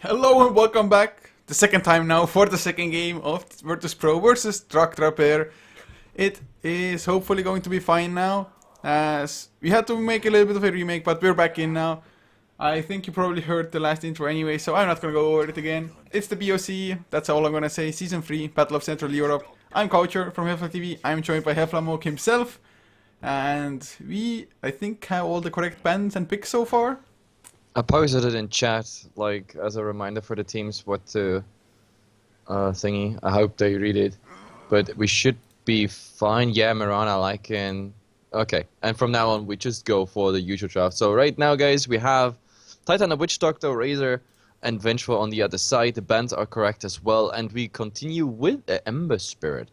Hello and welcome back. The second time now for the second game of Virtus Pro versus Drak Repair. It is hopefully going to be fine now, as we had to make a little bit of a remake, but we're back in now. I think you probably heard the last intro anyway, so I'm not gonna go over it again. It's the BOC, that's all I'm gonna say. Season 3, Battle of Central Europe. I'm Coucher from HeflaTV. I'm joined by HeflaMoke himself. And we, I think, have all the correct bans and picks so far. I posted it in chat, like, as a reminder for the teams what to thingy. I hope they read it. But we should be fine. Yeah, Mirana, like in... Okay, and from now on, we just go for the usual draft. So right now, guys, we have Titan, the Witch Doctor, Razor, and Vengeful on the other side. The bans are correct as well. And we continue with the Ember Spirit.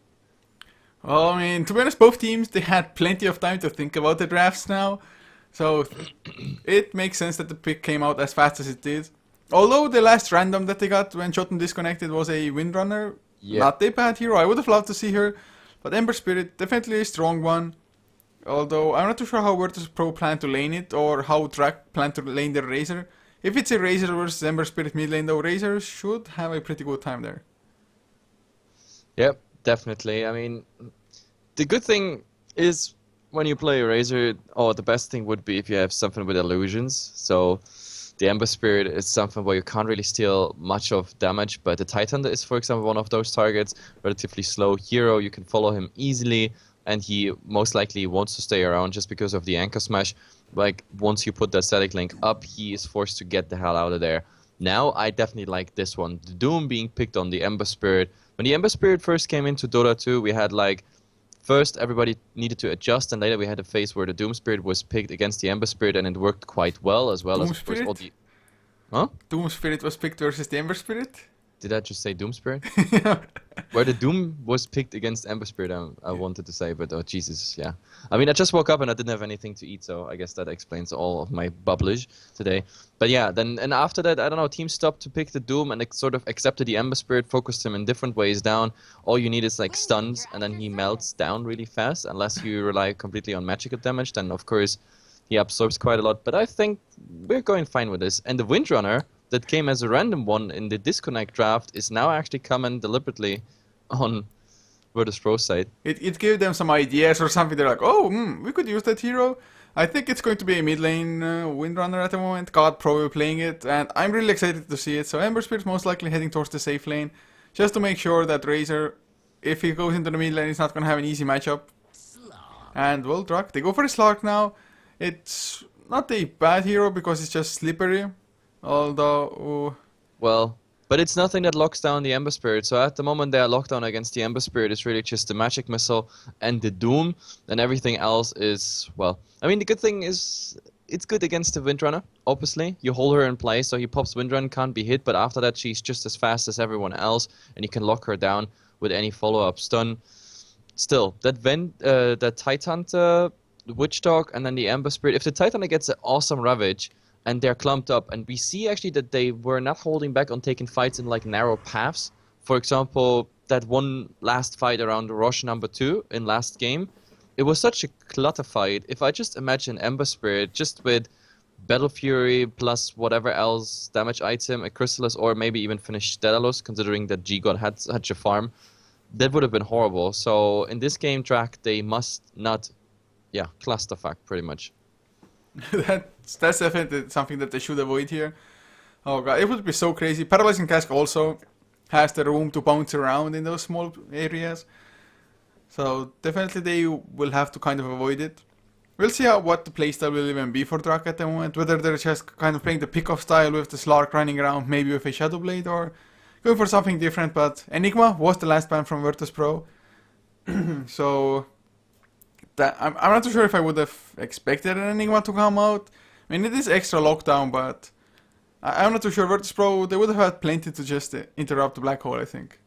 Well, I mean, to be honest, both teams, they had plenty of time to think about the drafts now. So, it makes sense that the pick came out as fast as it did. Although the last random that they got when Jotun disconnected was a Windrunner, not a bad hero. I would have loved to see her. But Ember Spirit, definitely a strong one. Although, I'm not too sure how Virtus Pro plan to lane it, or how Drak plan to lane their Razor. If it's a Razor versus Ember Spirit mid lane though, Razor should have a pretty good time there. Yep, definitely. I mean, the good thing is when you play Razor, the best thing would be if you have something with illusions. So the Ember Spirit is something where you can't really steal much of damage, but the Titan is, for example, one of those targets. Relatively slow hero, you can follow him easily, and he most likely wants to stay around just because of the anchor smash. Like, once you put that static link up, he is forced to get the hell out of there. Now, I definitely like this one. The Doom being picked on the Ember Spirit. When the Ember Spirit first came into Dota 2, we had like... First, everybody needed to adjust, and later we had a phase where the Doom Spirit was picked against the Ember Spirit, and it worked quite well, as well Doom as, of course, Spirit? all the... Huh? Doom Spirit was picked versus the Ember Spirit? Did I just say Doom Spirit? Yeah. Where the Doom was picked against Ember Spirit, I wanted to say, but oh Jesus, yeah. I mean, I just woke up and I didn't have anything to eat, so I guess that explains all of my bubblage today. But yeah, then and after that, I don't know, teams stopped to pick the Doom and sort of accepted the Ember Spirit, focused him in different ways down. All you need is like stuns, and then he melts down really fast, unless you rely completely on magical damage, then of course he absorbs quite a lot. But I think we're going fine with this. And the Windrunner, that came as a random one in the disconnect draft, is now actually coming deliberately on Virtus Pro side. It gave them some ideas or something. They're like, oh, we could use that hero. I think it's going to be a mid lane Windrunner at the moment. God probably playing it, and I'm really excited to see it. So Ember Spirit's most likely heading towards the safe lane, just to make sure that Razor, if he goes into the mid lane, he's not going to have an easy matchup. And well, Drak, they go for a Slark now. It's not a bad hero because it's just slippery. Although... Well, but it's nothing that locks down the Ember Spirit. So at the moment they are locked down against the Ember Spirit. It's really just the Magic Missile and the Doom. And everything else is, well... I mean, the good thing is it's good against the Windrunner, obviously. You hold her in place, so he pops Windrunner, can't be hit. But after that, she's just as fast as everyone else. And you can lock her down with any follow-up stun. Still, that Titan, the Witch Dog, and then the Ember Spirit. If the Titan gets an awesome Ravage... and they're clumped up, and we see actually that they were not holding back on taking fights in like narrow paths. For example, that one last fight around Roche number 2 in last game, it was such a clutter fight. If I just imagine Ember Spirit just with Battle Fury plus whatever else damage item, a Chrysalis, or maybe even finish Daedalus, considering that G-God had such a farm, that would have been horrible. So in this game track, they must not, clusterfuck pretty much. that's definitely something that they should avoid here. Oh god, it would be so crazy. Paralyzing Cask also has the room to bounce around in those small areas. So definitely they will have to kind of avoid it. We'll see what the playstyle will even be for Drak at the moment. Whether they're just kind of playing the pick-off style with the Slark running around, maybe with a Shadow Blade, or going for something different. But Enigma was the last ban from Virtus Pro. So... I'm not too sure if I would have expected an Enigma to come out. I mean, it is extra lockdown, but I'm not too sure. Virtus Pro, they would have had plenty to just interrupt the black hole, I think.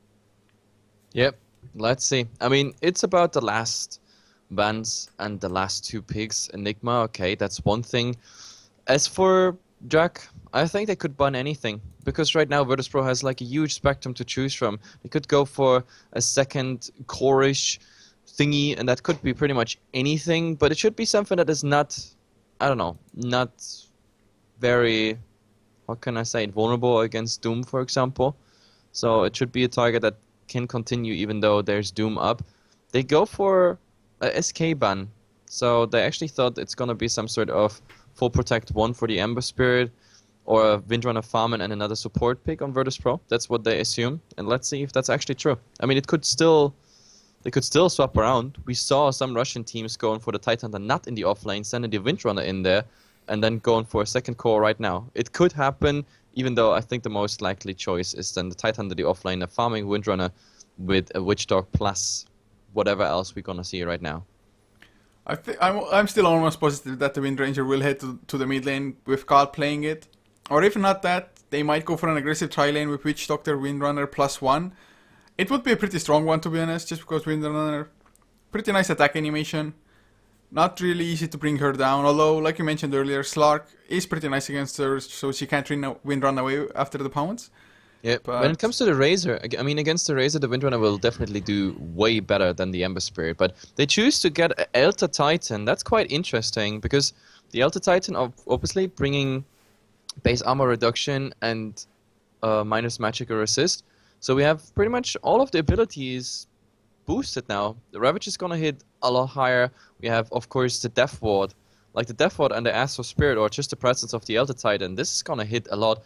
Yep, let's see. I mean, it's about the last bans and the last 2 picks. Enigma, okay, that's one thing. As for Drak, I think they could ban anything. Because right now Virtus Pro has like a huge spectrum to choose from. They could go for a second core-ish thingy, and that could be pretty much anything, but it should be something that is not, I don't know, not very how can I say it, vulnerable against Doom, for example. So it should be a target that can continue even though there's Doom up. They go for a SK ban. So they actually thought it's gonna be some sort of full protect 1 for the Ember Spirit, or a Windrunner Farman and another support pick on Virtus Pro. That's what they assume, and let's see if that's actually true. I mean, they could still swap around. We saw some Russian teams going for the Titan and not in the offlane, sending the Windrunner in there, and then going for a second core right now. It could happen, even though I think the most likely choice is then the Titan to the offlane, a farming Windrunner with a Witchdog plus whatever else we're gonna see right now. I'm still almost positive that the Wind Ranger will head to the mid lane with Carl playing it. Or if not that, they might go for an aggressive tri-lane with Witch Doctor, Windrunner +1. It would be a pretty strong one, to be honest, just because Windrunner, pretty nice attack animation. Not really easy to bring her down, although, like you mentioned earlier, Slark is pretty nice against her, so she can't Windrun away after the pounce. Yeah, But when it comes to the Razor, I mean, against the Razor, the Windrunner will definitely do way better than the Ember Spirit, but they choose to get an Elder Titan. That's quite interesting, because the Elder Titan, obviously, bringing base armor reduction and minus magical resist. So we have pretty much all of the abilities boosted now. The Ravage is gonna hit a lot higher. We have, of course, the Death Ward. Like the Death Ward and the Astral Spirit, or just the presence of the Elder Titan. This is gonna hit a lot.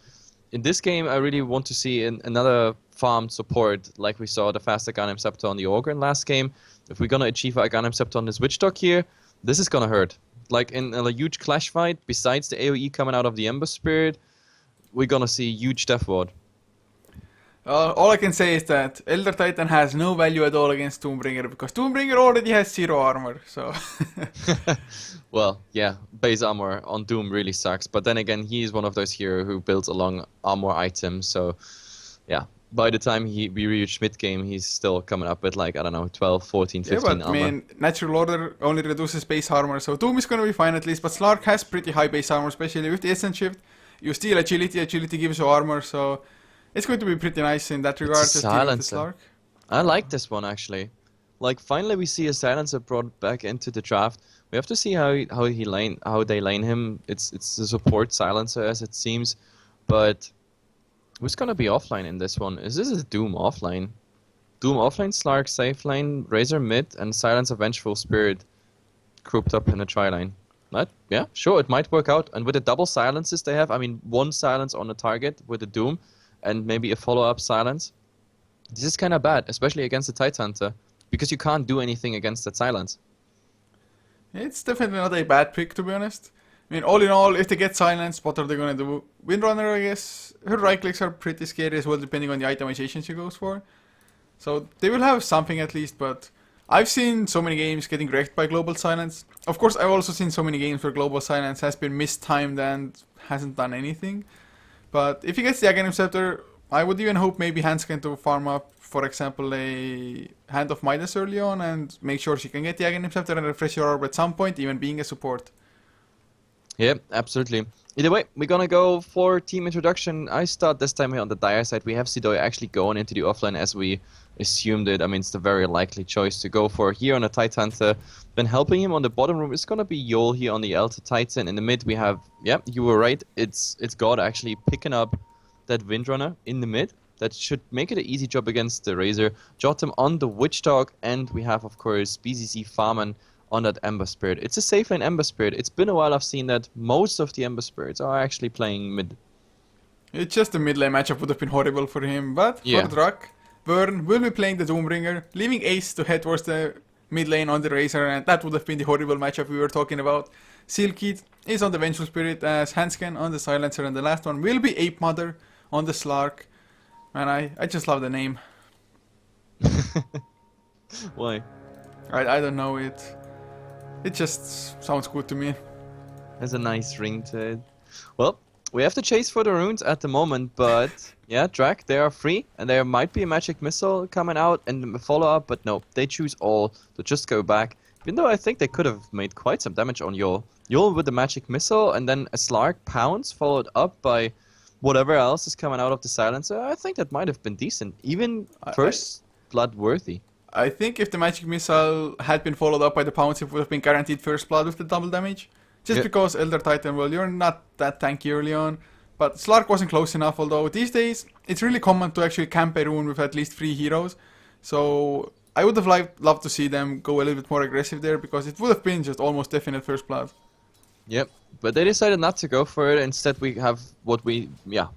In this game, I really want to see another farmed support, like we saw the fast Aghanim Scepter on the Ogryn last game. If we're gonna achieve Aghanim Scepter on this Witch Dog here, this is gonna hurt. Like in a huge clash fight, besides the AoE coming out of the Ember Spirit, we're gonna see huge Death Ward. all I can say is that Elder Titan has no value at all against Doombringer, because Doombringer already has 0 armor, so... Well, yeah, base armor on Doom really sucks, but then again, he is one of those heroes who builds along armor items, so yeah. By the time we reach mid-game, he's still coming up with like, I don't know, 12, 14, 15 yeah, but armor. I mean, Natural Order only reduces base armor, so Doom is gonna be fine at least, but Slark has pretty high base armor, especially with the Essence Shift. You steal agility gives you armor, so it's going to be pretty nice in that regard, just dealing with the Slark. I like this one, actually. Like, finally we see a Silencer brought back into the draft. We have to see how they lane him. It's a support Silencer, as it seems, but who's gonna be offline in this one? Is this a Doom offline? Doom offline, Slark safe lane, Razor mid, and Silence of Vengeful Spirit grouped up in a tri-lane. But yeah, sure, it might work out. And with the double silences they have, I mean, one silence on the target with the Doom, and maybe a follow-up silence. This is kind of bad, especially against the Tidehunter, because you can't do anything against that silence. It's definitely not a bad pick, to be honest. I mean, all in all, if they get silenced, what are they gonna do? Windrunner, I guess, her right clicks are pretty scary as well, depending on the itemization she goes for. So they will have something at least, but I've seen so many games getting wrecked by Global Silence. Of course, I've also seen so many games where Global Silence has been mistimed and hasn't done anything. But if he gets the Aghanim Scepter, I would even hope maybe Hansken to farm up, for example, a Hand of Midas early on and make sure she can get the Aghanim Scepter and refresh your orb at some point, even being a support. Yep, absolutely. Either way, we're gonna go for team introduction. I start this time here on the Dire side. We have Sidoi actually going into the offline as we assumed it. I mean, it's the very likely choice to go for here on a Tidehunter. Then helping him on the bottom room is gonna be Yol here on the Elder Titan. In the mid we have, yeah, you were right. It's God actually picking up that Windrunner in the mid. That should make it an easy job against the Razor. Jotem on the Witch Dog, and we have, of course, BCC Farman on that Ember Spirit. It's a safe lane Ember Spirit. It's been a while I've seen that most of the Ember Spirits are actually playing mid. It's just the mid lane matchup would have been horrible for him, but Yeah. for Drak, Vern will be playing the Doombringer, leaving Ace to head towards the mid lane on the Razor, and that would have been the horrible matchup we were talking about. Silkid is on the Vengeful Spirit as Hansken on the Silencer, and the last one will be Ape Mother on the Slark. And I just love the name. Why? I don't know, it just sounds good to me. Has a nice ring to it. Well, we have to chase for the runes at the moment, but yeah, Drak, they are free, and there might be a magic missile coming out and a follow-up, but no, they choose all to just go back. Even though I think they could have made quite some damage on Yol. Yol with the magic missile, and then a Slark pounce followed up by whatever else is coming out of the Silencer. I think that might have been decent, even first blood worthy. I think if the magic missile had been followed up by the pounce, it would have been guaranteed first blood with the double damage. Just because Elder Titan, well, you're not that tanky early on. But Slark wasn't close enough, although these days it's really common to actually camp a rune with at least 3 heroes. So I would have loved to see them go a little bit more aggressive there, because it would have been just almost definite first blood. Yep, but they decided not to go for it. Instead, we have what we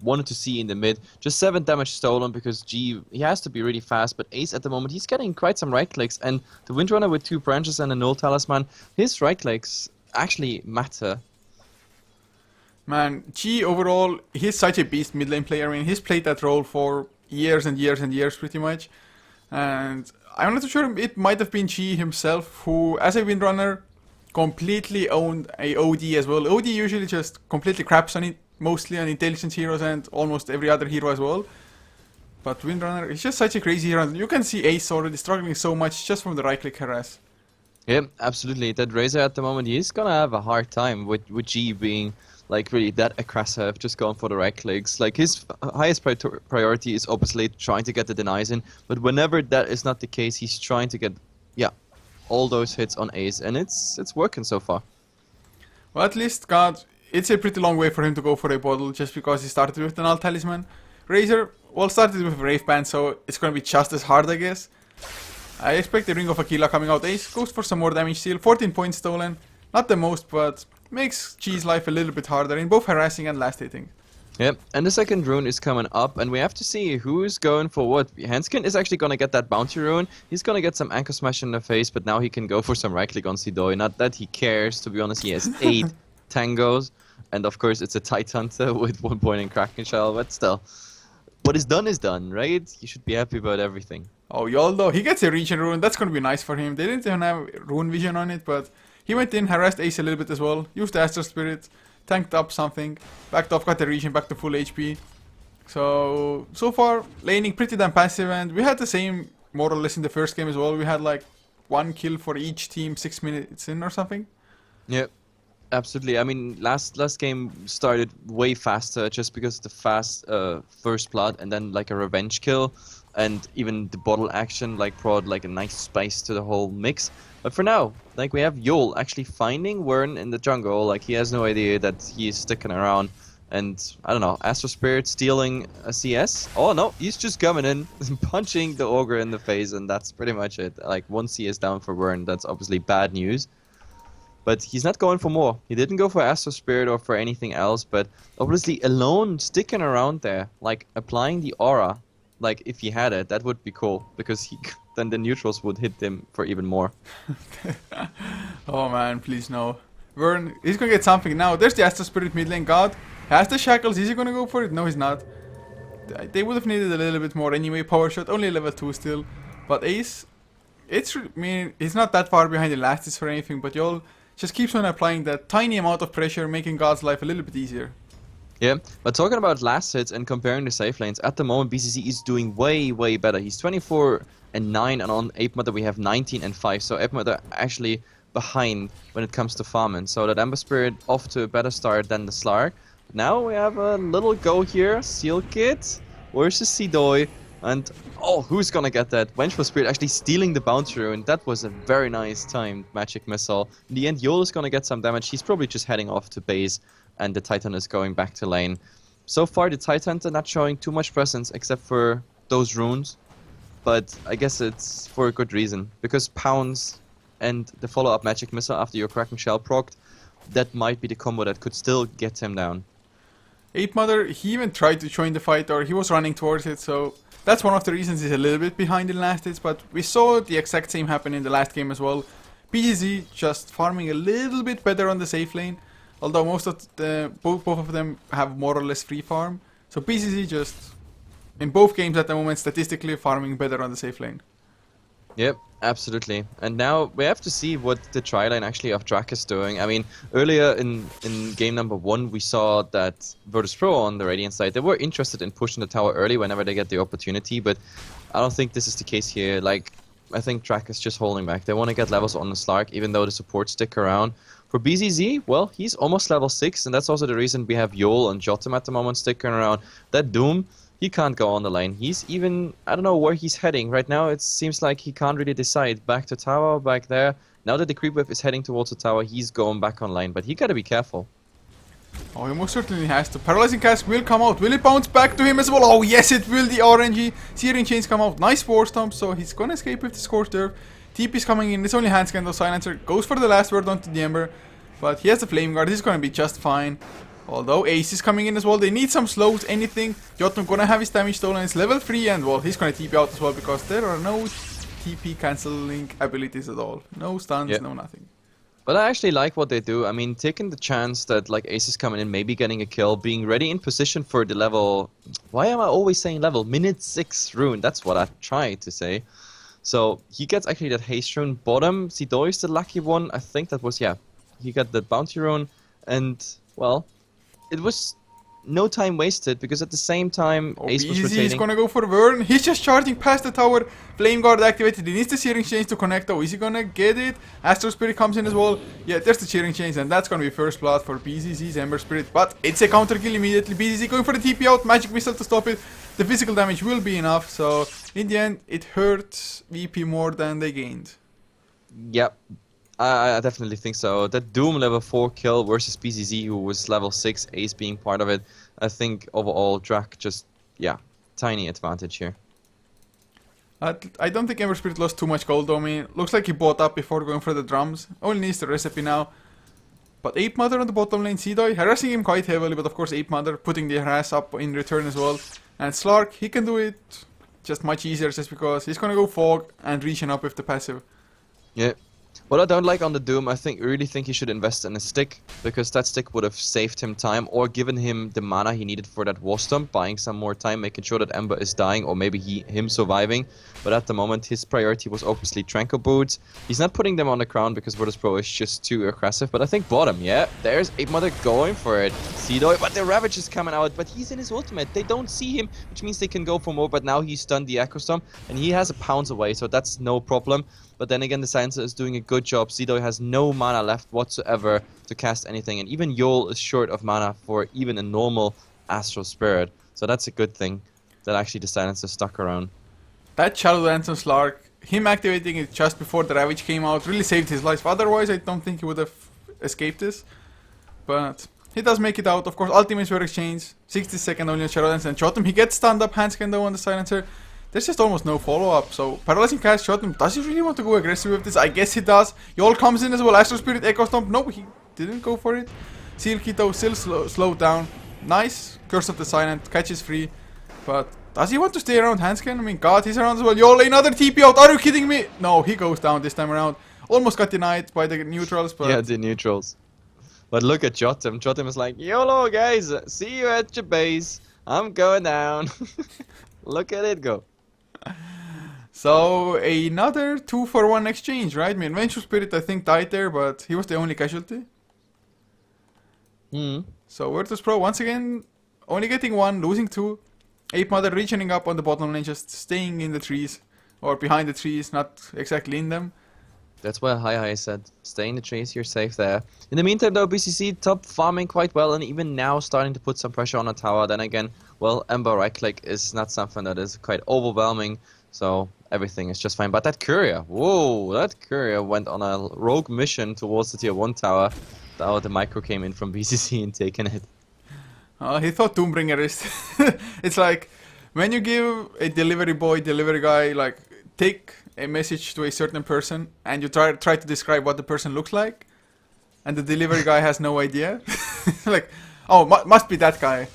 wanted to see in the mid. Just 7 damage stolen because G, he has to be really fast, but Ace at the moment, he's getting quite some right clicks. And the Windrunner with 2 branches and a null talisman, his right clicks actually matter. Man, G overall, he's such a beast mid lane player. I mean, he's played that role for years and years and years pretty much. And I'm not too sure, it might have been G himself who, as a Windrunner, completely owned a OD as well. OD usually just completely craps on it, mostly on intelligence heroes and almost every other hero as well. But Windrunner is just such a crazy hero. You can see Ace already struggling so much just from the right click harass. Yeah, absolutely. That Razor at the moment, he's gonna have a hard time with G being like really that aggressive, just going for the right clicks. Like his highest priority is obviously trying to get the denies in, but whenever that is not the case, he's trying to get all those hits on Ace, and it's working so far. Well, at least, God, it's a pretty long way for him to go for a bottle just because he started with an alt talisman. Razor, well, started with a Wraith Band, so it's gonna be just as hard, I guess. I expect the Ring of Aquila coming out. Ace goes for some more damage steal. 14 points stolen. Not the most, but makes G's life a little bit harder in both harassing and last hitting. Yep, and the second rune is coming up, and we have to see who's going for what. Hanskin is actually going to get that bounty rune. He's going to get some Anchor Smash in the face, but now he can go for some right click on Sidoi. Not that he cares, to be honest. He has 8 tangos, and of course it's a Tight Hunter with 1 point in Kraken Shell, but still. What is done, right? You should be happy about everything. Oh, Yoldo, he gets a region rune. That's going to be nice for him. They didn't even have rune vision on it, but he went in, harassed Ace a little bit as well, used the Astral Spirit, tanked up something, backed off, got the region back to full HP. So far, laning pretty damn passive, and we had the same more or less in the first game as well. We had like 1 kill for each team 6 minutes in or something. Yep, absolutely. I mean, last game started way faster just because of the fast first blood and then like a revenge kill, and even the bottle action like brought like a nice spice to the whole mix. But for now, like we have Yol actually finding Wern in the jungle. Like he has no idea that he's sticking around, and I don't know, Astro Spirit stealing a CS. Oh no, he's just coming in, punching the ogre in the face, and that's pretty much it. Like 1 CS down for Wern. That's obviously bad news. But he's not going for more. He didn't go for Astro Spirit or for anything else, but obviously alone sticking around there, like applying the aura. Like if he had it, that would be cool, because then the neutrals would hit him for even more. Oh man, please no. Vern, he's gonna get something now. There's the Astro Spirit mid lane. God has the shackles. Is he gonna go for it? No, he's not. They would have needed a little bit more anyway. Power shot, only level 2 still. But Ace, I mean, he's not that far behind the last hits or anything, but Yol just keeps on applying that tiny amount of pressure, making God's life a little bit easier. Yeah, but talking about last hits and comparing the safe lanes, at the moment BCC is doing way better. He's 24 and 9, and on Ape Mother we have 19 and 5. So Ape Mother actually behind when it comes to farming. So that Ember Spirit off to a better start than the Slark. Now we have a little go here. Seal Kit versus Sidoi. And oh, who's gonna get that? Vengeful Spirit actually stealing the bounty rune. That was a very nice timed magic missile. In the end, Yol is gonna get some damage. He's probably just heading off to base, and the Titan is going back to lane. So far, the Titan are not showing too much presence except for those runes. But I guess it's for a good reason, because Pounce and the follow-up magic missile after your Kraken Shell procced, that might be the combo that could still get him down. Ape Mother, he even tried to join the fight, or he was running towards it, so that's one of the reasons he's a little bit behind in last hits, but we saw the exact same happen in the last game as well. BGZ just farming a little bit better on the safe lane, although most of both of them have more or less free farm. So BCC just, in both games at the moment, statistically farming better on the safe lane. Yep, absolutely. And now we have to see what the tri-lane actually of Drak is doing. I mean, earlier in game number 1, we saw that Virtus.pro on the Radiant side, they were interested in pushing the tower early whenever they get the opportunity, but I don't think this is the case here. Like, I think Drak is just holding back. They want to get levels on the Slark, even though the supports stick around. For BZZ, well, he's almost level 6, and that's also the reason we have Yol and Jotum at the moment sticking around. That Doom, he can't go on the lane. He's even, I don't know where he's heading. Right now it seems like he can't really decide. Back to tower, back there. Now that the creep wave is heading towards the tower, he's going back on lane, but he gotta be careful. Oh, he most certainly has to. Paralyzing Cask will come out. Will it bounce back to him as well? Oh, yes, it will. The RNG. Searing Chains come out. Nice Force Stomp, so he's gonna escape with the Scorched Earth. TP's coming in. It's only Hand Scandal Silencer. Goes for the last word onto the Ember. But he has the Flame Guard. He's gonna be just fine. Although Ace is coming in as well. They need some slows, anything. Jotun gonna have his damage stolen. It's level 3 and well, he's gonna TP out as well because there are no TP cancelling abilities at all. No stuns, no nothing. But I actually like what they do. I mean, taking the chance that like Ace is coming in, maybe getting a kill, being ready in position for the level... Why am I always saying level? Minute 6 rune, that's what I tried to say. So he gets actually that haste rune. Bottom, Sidoi is the lucky one. I think that was, yeah. He got the bounty rune and, well, it was no time wasted because at the same time Ace was rotating. He's gonna go for Burn. He's just charging past the tower. Flame Guard activated. He needs the Searing Chains to connect though. Is he gonna get it? Astral Spirit comes in as well. Yeah, there's the Searing Chains and that's gonna be first blood for BZZ's Ember Spirit. But it's a counter kill immediately. BZZ going for the TP out. Magic Missile to stop it. The physical damage will be enough. So in the end, it hurts VP more than they gained. Yep. I definitely think so. That Doom level 4 kill versus BZZ, who was level 6, Ace being part of it. I think overall Drak just, yeah, tiny advantage here. I don't think Ember Spirit lost too much gold though. I mean, looks like he bought up before going for the drums. Only needs the recipe now. But Ape Mother on the bottom lane, Sidoi harassing him quite heavily, but of course Ape Mother putting the harass up in return as well. And Slark, he can do it just much easier just because he's gonna go Fog and reaching up with the passive. Yeah. What I don't like on the Doom, I really think he should invest in a stick, because that stick would have saved him time or given him the mana he needed for that War Stomp, buying some more time, making sure that Ember is dying or maybe him surviving. But at the moment, his priority was obviously Tranquil Boots. He's not putting them on the ground because Virtus Pro is just too aggressive, but I think bottom, yeah, there's Ape Mother going for it. Sidoi, but the Ravage is coming out, but he's in his ultimate. They don't see him, which means they can go for more, but now he's stunned the Echo Storm, and he has a pounce away, so that's no problem. But then again, the Silencer is doing a good job. Sidoi has no mana left whatsoever to cast anything, and even Yol is short of mana for even a normal Astral Spirit. So that's a good thing that actually the Silencer stuck around. That Shadow Dance on Slark, him activating it just before the Ravage came out, really saved his life. Otherwise, I don't think he would have escaped this. But he does make it out. Of course, ultimates were exchanged. 60-second only on Shadow Dance and shot him. He gets stunned up, hand scan though on the Silencer. There's just almost no follow-up, so Paralyzing Cast shot him. Does he really want to go aggressive with this? I guess he does. Yol comes in as well. Astral Spirit, Echo Stomp. No, he didn't go for it. Seal Keto still slowed down. Nice. Curse of the Silent. Catches free. But does he want to stay around Handscan? I mean, God, he's around as well. Yol, another TP out. Are you kidding me? No, he goes down this time around. Almost got denied by the neutrals, but... Yeah, the neutrals. But look at Jotum. Jotum is like, YOLO, guys. See you at your base. I'm going down. Look at it go. So, another 2-for-1 exchange, right? I mean, Vengeful Spirit, I think, died there, but he was the only casualty. So, Virtus Pro, once again, only getting 1, losing 2. Ape Mother reaching up on the bottom lane, just staying in the trees. Or behind the trees, not exactly in them. That's why Hi said, stay in the trees, you're safe there. In the meantime though, BCC top farming quite well, and even now starting to put some pressure on the tower. Then again, well, Ember right click is not something that is quite overwhelming, so everything is just fine. But that courier, whoa, that courier went on a rogue mission towards the tier 1 tower. Now the micro came in from BCC and taken it. He thought Doombringer is... It's like, when you give a delivery boy, delivery guy, like, take a message to a certain person and you try to describe what the person looks like, and the delivery guy has no idea. Like, oh, must be that guy.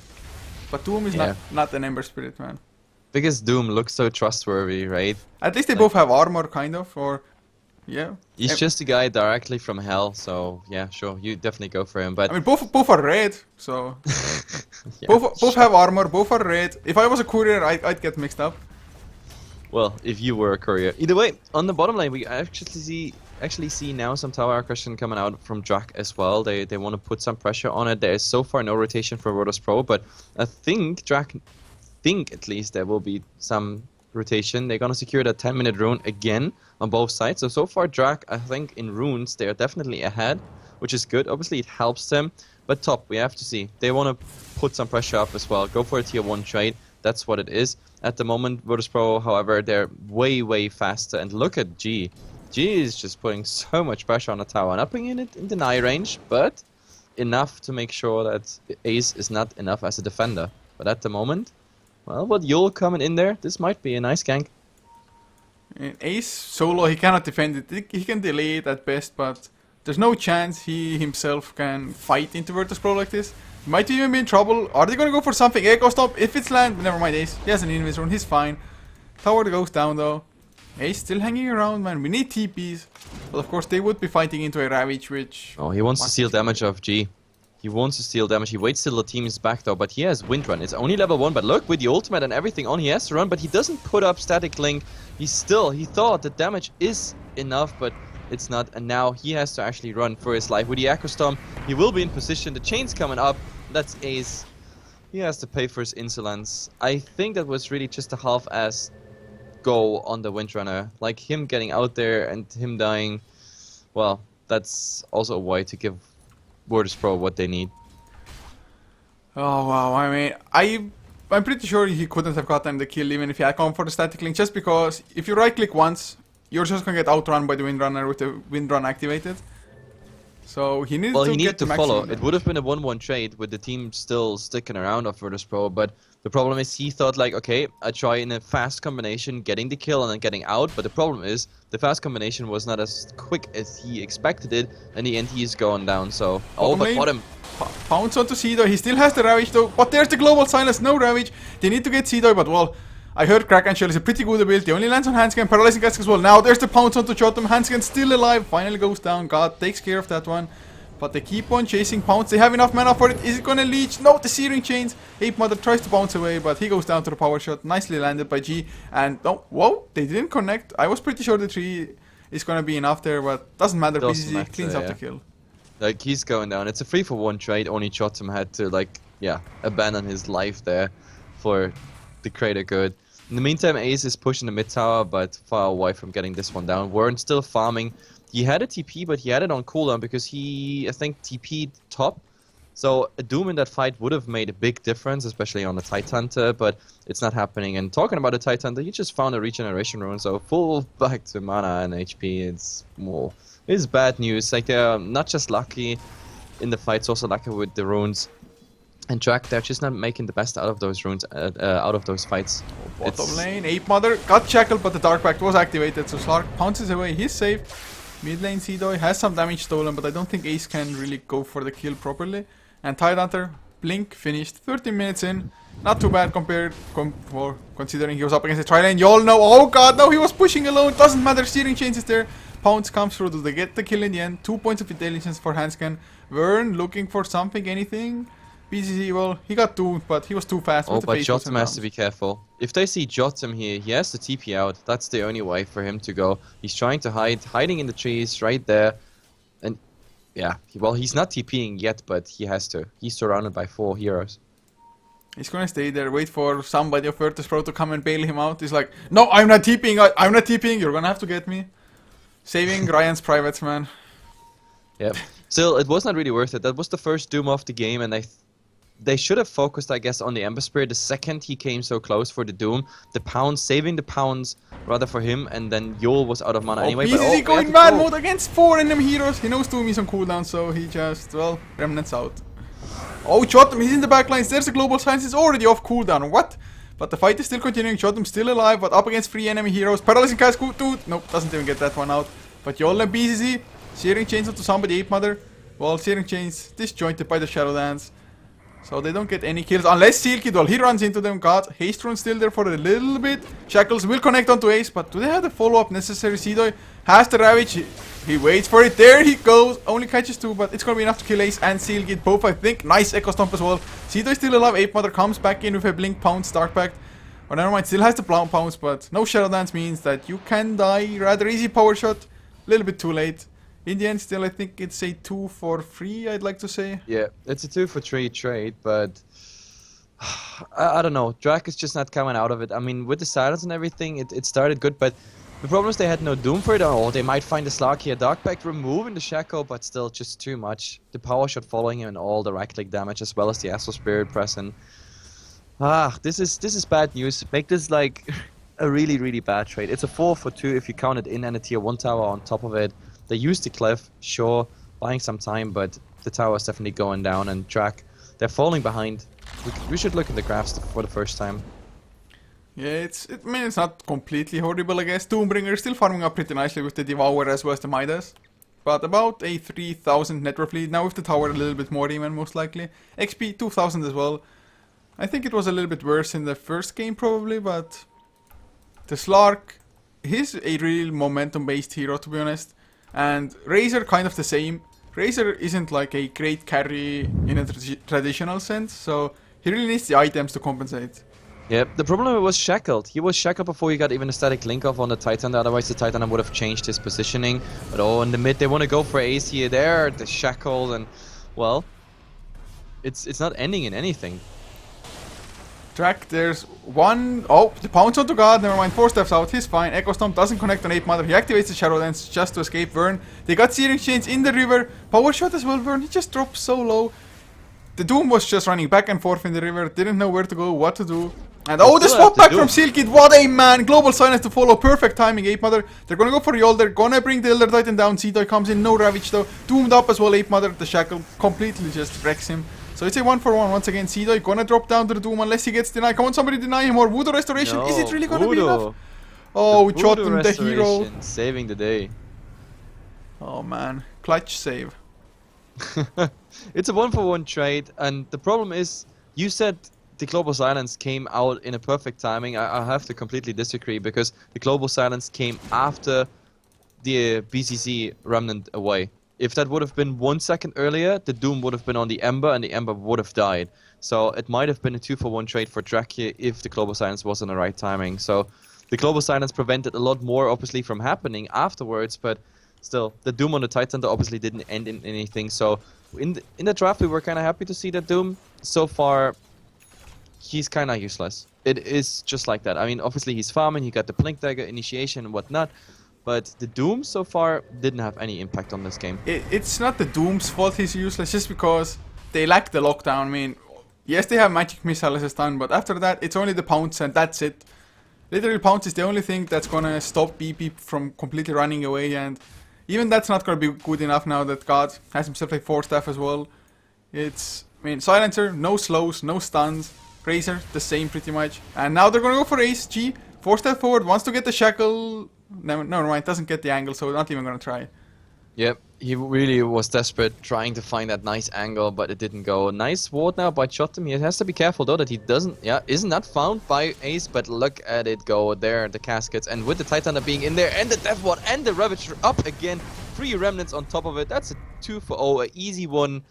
But Doom is not an Ember Spirit, man. Because Doom looks so trustworthy, right? At least they both have armor, kind of, or... Yeah. He's just a guy directly from hell, so yeah, sure, you definitely go for him. But I mean, both are red, so... Yeah, both have armor, both are red. If I was a courier, I'd get mixed up. Well, if you were a courier. Either way, on the bottom lane, we actually see now some tower aggression coming out from Drak as well. They want to put some pressure on it. There is so far no rotation for Virtus Pro, but I think Drak at least there will be some rotation. They're gonna secure that 10-minute rune again on both sides. So far Drak, I think in runes they are definitely ahead, which is good. Obviously it helps them, but top, we have to see. They want to put some pressure up as well. Go for a tier 1 trade. That's what it is. At the moment, Virtus Pro, however, they're way faster. And look at G. G is just putting so much pressure on the tower. Not bringing it in deny range, but enough to make sure that Ace is not enough as a defender. But at the moment, well, with Yul coming in there, this might be a nice gank. And Ace solo, he cannot defend it. He can delay it at best, but there's no chance he himself can fight into Virtus Pro like this. He might even be in trouble. Are they gonna go for something? Echo stop. If it's land, never mind Ace. He has an invis rune, he's fine. Tower goes down though. Ace still hanging around, man. We need TPs. But of course they would be fighting into a Ravage, which... Oh, he wants to steal damage off G. He wants to steal damage. He waits till the team is back though, but he has Windrun. It's only level 1, but look, with the ultimate and everything on, he has to run, but he doesn't put up static link. He thought the damage is enough, but it's not, and now he has to actually run for his life. With the Echo Storm, he will be in position. The chain's coming up. That's Ace. He has to pay for his insolence. I think that was really just a half-ass go on the Windrunner. Like him getting out there and him dying. Well, that's also a way to give Virtus Pro what they need. Oh wow, I mean, I'm pretty sure he couldn't have gotten the kill even if he had gone for the static link, just because if you right click once, you're just gonna get outrun by the Windrunner with the Windrun activated. So he needed to get to the follow. maximum. It would have been a 1-1 trade with the team still sticking around of Virtus Pro, but the problem is he thought like, okay, I try in a fast combination, getting the kill and then getting out, but the problem is the fast combination was not as quick as he expected it, and in the end he's going down, so... Oh, but bottom! Pounce onto Seedoy, he still has the Ravage though, but there's the Global Silence, no Ravage. They need to get Seedoy, but well, I heard Kraken Shell is a pretty good ability, only lands on Handscan, Paralyzing Cask as well. Now there's the Pounce onto Jotum, Handscan still alive, finally goes down, God takes care of that one. But they keep on chasing Pounce, they have enough mana for it, is it gonna leech? No, the Searing Chains, Ape Mother tries to bounce away, but he goes down to the power shot, nicely landed by G, and oh, whoa, they didn't connect. I was pretty sure the 3 is gonna be enough there, but doesn't matter, BCZ cleans up the kill. Like, he's going down. It's a 3-for-1 trade. Only Jotum had to, like, yeah, abandon his life there for the greater good. In the meantime, Ace is pushing the mid tower, but far away from getting this one down. Warren still farming. He had a TP, but he had it on cooldown because he, I think, TP'd top. So a Doom in that fight would have made a big difference, especially on the Tidehunter, but it's not happening. And talking about the Tidehunter, he just found a regeneration rune, so full back to mana and HP. It's bad news. Like, they're not just lucky in the fights, also lucky with the runes. And Drak, they're just not making the best out of those runes, out of those fights. Bottom lane, Ape Mother got shackled, but the Dark Pact was activated, so Slark pounces away. He's safe. Mid lane Seedoy has some damage stolen, but I don't think Ace can really go for the kill properly. And Tidehunter, Blink finished 13 minutes in. Not too bad considering he was up against the tri lane. You all know, oh god, no, he was pushing alone. Doesn't matter, Searing Chains is there. Pounce comes through. Do they get the kill in the end? 2 points of intelligence for Handscan. Vern looking for something, anything? BCZ, well, he got doomed, but he was too fast. Oh, but Jotum has to be careful. If they see Jotum here, he has to TP out. That's the only way for him to go. He's trying to hiding in the trees right there. And yeah, well, he's not TPing yet, but he has to. He's surrounded by 4 heroes. He's gonna stay there, wait for somebody of Virtus Pro to come and bail him out. He's like, no, I'm not TPing, I'm not TPing, you're gonna have to get me. Saving Ryan's privates, man. Yep. Still, it was not really worth it. That was the first Doom of the game, and they should have focused, I guess, on the Ember Spirit the second he came so close for the Doom. The Pounds, saving the Pounds rather for him, and then Yul was out of mana anyway. BCZ going mad mode against 4 enemy heroes. He knows Doom is on cooldown, so he just, well, remnants out. Oh, Jotum, he's in the backlines. There's a Global Silence, he's already off cooldown. What? But the fight is still continuing. Jotum still alive, but up against 3 enemy heroes. Paralyzing Cask, dude. Nope, doesn't even get that one out. But Yol and BCZ, Searing Chains onto somebody, Ape Mother. Well, Searing Chains disjointed by the Shadow Dance. So they don't get any kills, unless Sealkid, well, he runs into them. God, Haste Rune still there for a little bit. Shackles will connect onto Ace, but do they have the follow-up necessary? Seedoy has the Ravage. He waits for it. There he goes. Only catches 2, but it's gonna be enough to kill Ace and Sealkid both, I think. Nice Echo Stomp as well. Seedoy still alive. Ape Mother comes back in with a Blink, Pounce, Dark Pact. Oh, never mind, still has the Pounce, but no Shadow Dance means that you can die. Rather easy power shot. A little bit too late. In the end, still, I think it's a 2 for 3, I'd like to say. Yeah, it's a 2 for 3 trade, but I don't know. Drak is just not coming out of it. I mean, with the silence and everything, it started good, but the problem is they had no Doom for it. Oh, they might find a Slark here. Dark Pact removing the Shackle, but still just too much. The power shot following him and all the right-click damage, as well as the Astral Spirit present. This is bad news. Make this like a really, really bad trade. It's a 4 for 2 if you count it in and a tier 1 tower on top of it. They used the Clef, sure, buying some time, but the tower is definitely going down, and Drak, they're falling behind. We should look at the graphs for the first time. Yeah, I mean, it's not completely horrible, I guess. Doombringer is still farming up pretty nicely with the Devour as well as the Midas. But about a 3,000 net worth lead. Now with the tower a little bit more even, most likely. XP 2,000 as well. I think it was a little bit worse in the first game probably, but... The Slark, he's a real momentum-based hero, to be honest. And Razor kind of the same. Razor isn't like a great carry in a traditional sense, so he really needs the items to compensate. Yep, the problem was shackled. He was shackled before he got even a static link off on the Titan, otherwise the Titan would have changed his positioning. But oh, in the mid they want to go for ace here, there, the shackled, and well, it's not ending in anything. Drak, there's one... Oh, the pounce onto God, never mind, 4 steps out, he's fine. Echo Stomp doesn't connect on Ape Mother, he activates the Shadow Dance just to escape Vern. They got Searing Chains in the river, Power Shot as well, Vern, he just dropped so low. The Doom was just running back and forth in the river, didn't know where to go, what to do. And oh, the swap back from Sealkid, what a man! Global Silence to follow, perfect timing, Ape Mother. They're gonna go for the Yolder, gonna bring the Elder Titan down, Seedoy comes in, no Ravage though. Doomed up as well, Ape Mother, the Shackle completely just wrecks him. So it's a 1-for-1 once again, Seedoy gonna drop down to the Doom unless he gets denied. Come on, somebody deny him, or Voodoo Restoration, No, is it really gonna Voodoo. be enough? Oh, The shot Voodoo him, the hero. Restoration, saving the day. Oh man, clutch save. It's a 1-for-1 trade, and the problem is, you said the Global Silence came out in a perfect timing. I have to completely disagree, because the Global Silence came after the BCC Remnant away. If that would have been 1 second earlier, the Doom would have been on the Ember, and the Ember would have died. So it might have been a 2-for-1 trade for Drak here if the Global Silence was in the right timing. So the Global Silence prevented a lot more, obviously, from happening afterwards, but still, the Doom on the Titan obviously didn't end in anything. So in the draft, we were kind of happy to see that Doom. So far, he's kind of useless. It is just like that. I mean, obviously he's farming, he got the Blink Dagger, initiation and whatnot, but the Doom so far didn't have any impact on this game. It's not the Doom's fault he's useless, just because they lack the lockdown. I mean, yes, they have Magic Missile as a stun, but after that, it's only the Pounce and that's it. Literally, Pounce is the only thing that's gonna stop BP from completely running away, and even that's not gonna be good enough now that God has himself a 4-staff as well. I mean, Silencer, no slows, no stuns. Razor, the same pretty much. And now they're gonna go for Ace G. 4-step forward, wants to get the Shackle. Never mind, doesn't get the angle, so not even gonna try. Yep, he really was desperate trying to find that nice angle, but it didn't go. Nice ward now by Chotem. He has to be careful though that he isn't not found by Ace, but look at it go there, the caskets, and with the Titan being in there, and the Death Ward, and the Ravager up again. 3 remnants on top of it. That's a 2-for-0, an easy one.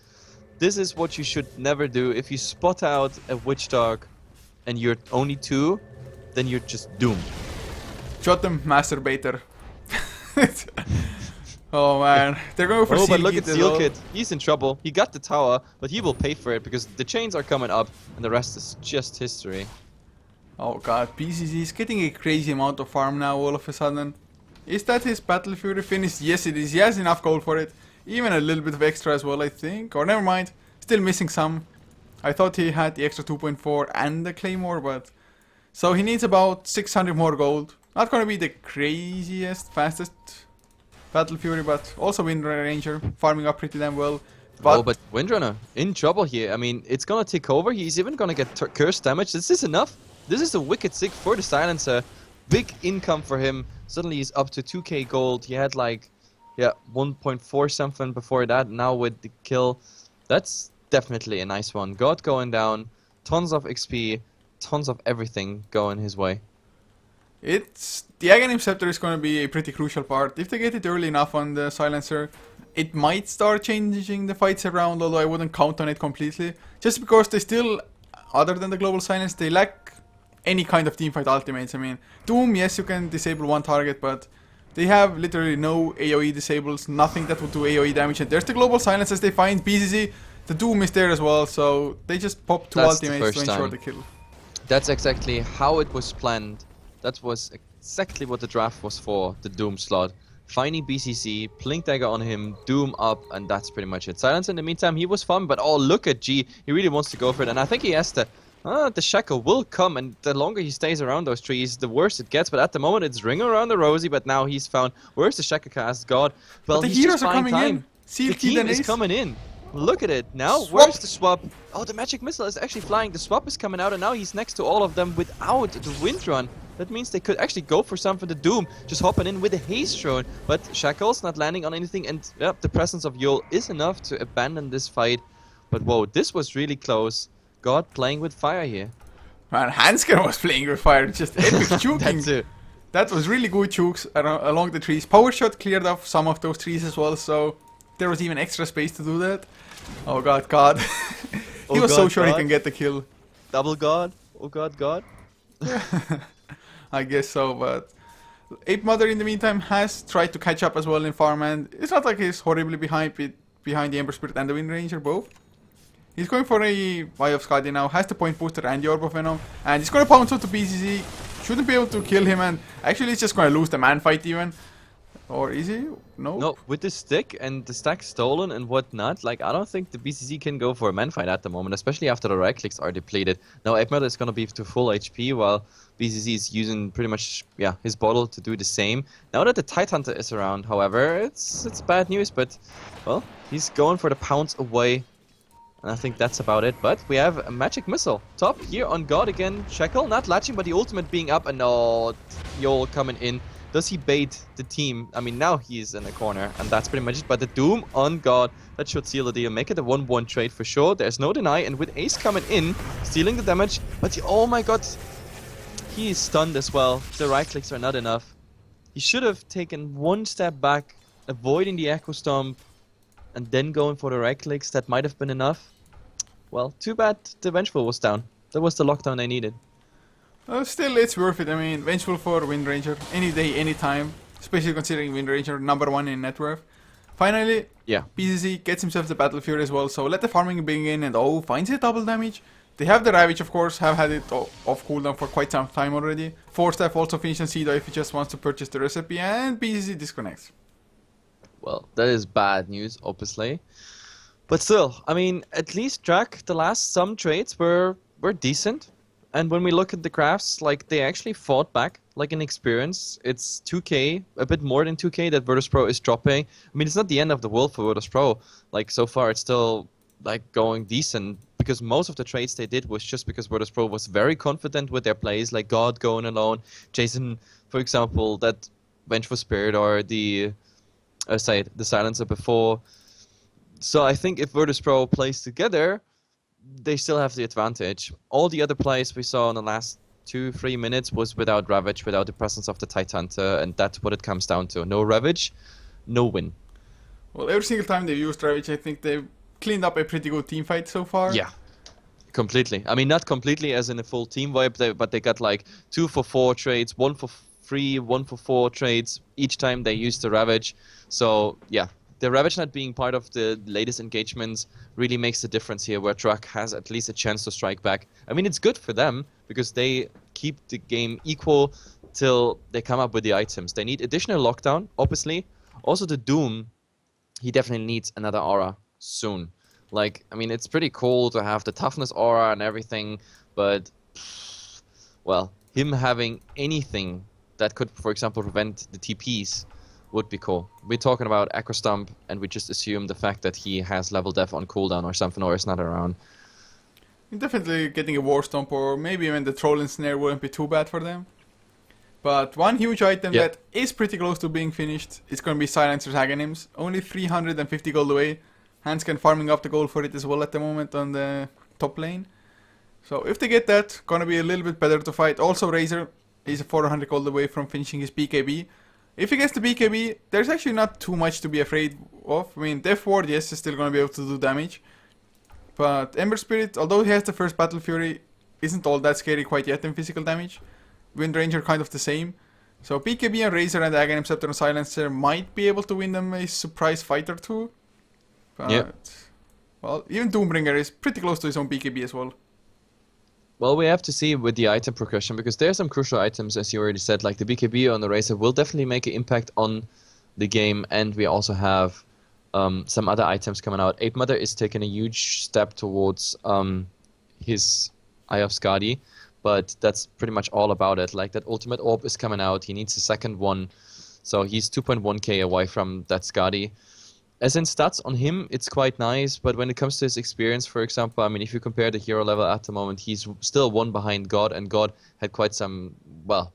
This is what you should never do. If you spot out a Witch Dog and you're only 2, then you're just doomed. Chotem, Masturbator. Oh man, they're going for Seal but look Kid at as Seal well. Kid. He's in trouble. He got the tower, but he will pay for it because the chains are coming up and the rest is just history. Oh god, BCC is getting a crazy amount of farm now all of a sudden. Is that his Battle Fury finish? Yes it is, he has enough gold for it. Even a little bit of extra as well, I think. Or never mind, still missing some. I thought he had the extra 2.4 and the Claymore, but... So he needs about 600 more gold. Not gonna be the craziest, fastest Battle Fury, but also Windrunner Ranger, farming up pretty damn well. But Windrunner, in trouble here. I mean, it's gonna take over. He's even gonna get curse damage. Is this enough? This is a wicked sick for the Silencer. Big income for him. Suddenly he's up to 2k gold. He had like... yeah, 1.4 something before that. Now with the kill, that's definitely a nice one. God going down, tons of XP, tons of everything going his way. The Aghanim Scepter is going to be a pretty crucial part. If they get it early enough on the Silencer, it might start changing the fights around, although I wouldn't count on it completely. Just because they still, other than the Global Silence, they lack any kind of teamfight ultimates. I mean, Doom, yes, you can disable one target, but... they have literally no AoE disables, nothing that will do AoE damage, and there's the Global Silence as they find BCC. The Doom is there as well, so they just pop 2 ultimates to ensure the kill. That's exactly how it was planned. That was exactly what the draft was for, the Doom slot. Finding BCC, Blink Dagger on him, Doom up, and that's pretty much it. Silence in the meantime, he was fun, but oh, look at G. He really wants to go for it, and I think he has to... the Shackle will come, and the longer he stays around those trees, the worse it gets. But at the moment, it's Ring Around the Rosie, but now he's found... where's the Shackle cast? God. Well, but the he's heroes just are buying coming time. in. Seal The Kid team and is Ace. coming in. Look at it. Now, Swap. where's the swap? Oh, the magic missile is actually flying. The swap is coming out, and now he's next to all of them without the wind run. That means they could actually go for some for the Doom, just hopping in with a haste drone. But Shackle's not landing on anything, and yep, the presence of Yul is enough to abandon this fight. But whoa, this was really close. God playing with fire here. Man, Hansken was playing with fire, just epic juking. That's it. That was really good jukes along the trees. Power shot cleared off some of those trees as well, so there was even extra space to do that. Oh god, God. He was so sure he can get the kill. Double God. Oh god, God. I guess so, but Ape Mother in the meantime has tried to catch up as well in farm, and it's not like he's horribly behind the Ember Spirit and the Wind Ranger both. He's going for a Eye of Skadi now, has the Point Booster and the Orb of Venom, and he's gonna pounce onto BCC. Shouldn't be able to kill him, and actually he's just gonna lose the man fight even. Or is he? No. No, with the stick and the stack stolen and whatnot, like, I don't think the BCC can go for a man fight at the moment, especially after the right clicks are depleted. Now, Ekmel is going to be to full HP, while BCC is using pretty much, yeah, his bottle to do the same. Now that the Tidehunter is around, however, it's bad news, but, well, he's going for the pounce away. And I think that's about it, but we have a magic missile. Top here on God again. Shackle not latching, but the ultimate being up, and no, Yol coming in. Does he bait the team? I mean, now he's in the corner, and that's pretty much it. But the Doom on God, that should seal the deal. Make it a 1-1 trade for sure. There's no deny, and with Ace coming in, stealing the damage. But oh my god, he is stunned as well. The right clicks are not enough. He should have taken one step back, avoiding the Echo Stomp, and then going for the right clicks. That might have been enough. Well, too bad the Vengeful was down. That was the lockdown they needed. Still, it's worth it. I mean, Vengeful for Wind Ranger, any day, any time. Especially considering Wind Ranger #1 in net worth. Finally, yeah, BCC gets himself the Battle Fury as well, so let the farming begin, and oh, finds a double damage. They have the Ravage, of course, have had it off cooldown for quite some time already. Forstaff also finished on Seedo if he just wants to purchase the recipe, and BCC disconnects. Well, that is bad news, obviously. But still, I mean, at least Drak, the last some trades were decent. And when we look at the graphs, like, they actually fought back, like, in experience. It's 2k, a bit more than 2k that Virtus Pro is dropping. I mean, it's not the end of the world for Virtus Pro. Like, so far it's still, like, going decent. Because most of the trades they did was just because Virtus Pro was very confident with their plays, like God going alone, Jason, for example, that Vengeful Spirit, or the Silencer before. So I think if Virtus Pro plays together, they still have the advantage. All the other plays we saw in the last 2-3 minutes was without Ravage, without the presence of the Tidehunter, and that's what it comes down to. No Ravage, no win. Well, every single time they've used Ravage, I think they've cleaned up a pretty good team fight so far. Yeah, completely. I mean, not completely as in a full team wipe, but they got like 2 for 4 trades, 1 for 3, 1 for 4 trades each time they used the Ravage. So, yeah. The Ravage not being part of the latest engagements really makes the difference here, where Drak has at least a chance to strike back. I mean, it's good for them, because they keep the game equal till they come up with the items. They need additional lockdown, obviously. Also, the Doom, he definitely needs another aura soon. Like, I mean, it's pretty cool to have the toughness aura and everything, but, well, him having anything that could, for example, prevent the TPs would be cool. We're talking about Echo Stomp, and we just assume the fact that he has level def on cooldown or something, or is not around. Definitely getting a War Stomp, or maybe even the Troll and Snare wouldn't be too bad for them. But one huge item that is pretty close to being finished is going to be Silencer's Aghanim's. Only 350 gold away. Hansken farming up the gold for it as well at the moment on the top lane. So if they get that, gonna be a little bit better to fight. Also, Razor is 400 gold away from finishing his BKB. If he gets the BKB, there's actually not too much to be afraid of. I mean, Death Ward, yes, is still going to be able to do damage. But Ember Spirit, although he has the first Battle Fury, isn't all that scary quite yet in physical damage. Wind Ranger kind of the same. So BKB and Razor and Aghanim Scepter and Silencer might be able to win them a surprise fight or two. But, well, even Doombringer is pretty close to his own BKB as well. Well, we have to see with the item progression, because there are some crucial items, as you already said, like the BKB on the Razor will definitely make an impact on the game, and we also have some other items coming out. Ape Mother is taking a huge step towards his Eye of Skadi, but that's pretty much all about it. Like, that Ultimate Orb is coming out, he needs a second one, so he's 2.1k away from that Skadi. As in stats on him, it's quite nice, but when it comes to his experience, for example, I mean, if you compare the hero level at the moment, he's still one behind God, and God had quite some, well,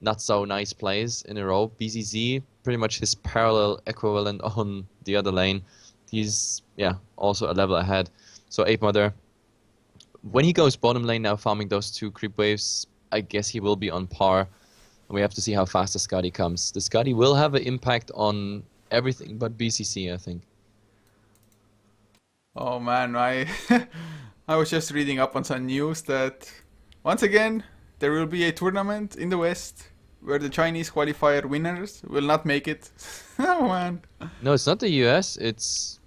not so nice plays in a row. BZZ, pretty much his parallel equivalent on the other lane. He's, yeah, also a level ahead. So Ape Mother, when he goes bottom lane now, farming those 2 creep waves, I guess he will be on par. We have to see how fast the Scotty comes. The Scotty will have an impact on everything but BCC, I think. Oh man, I I was just reading up on some news that once again there will be a tournament in the West where the Chinese qualifier winners will not make it. Oh man. No, it's not the US. It's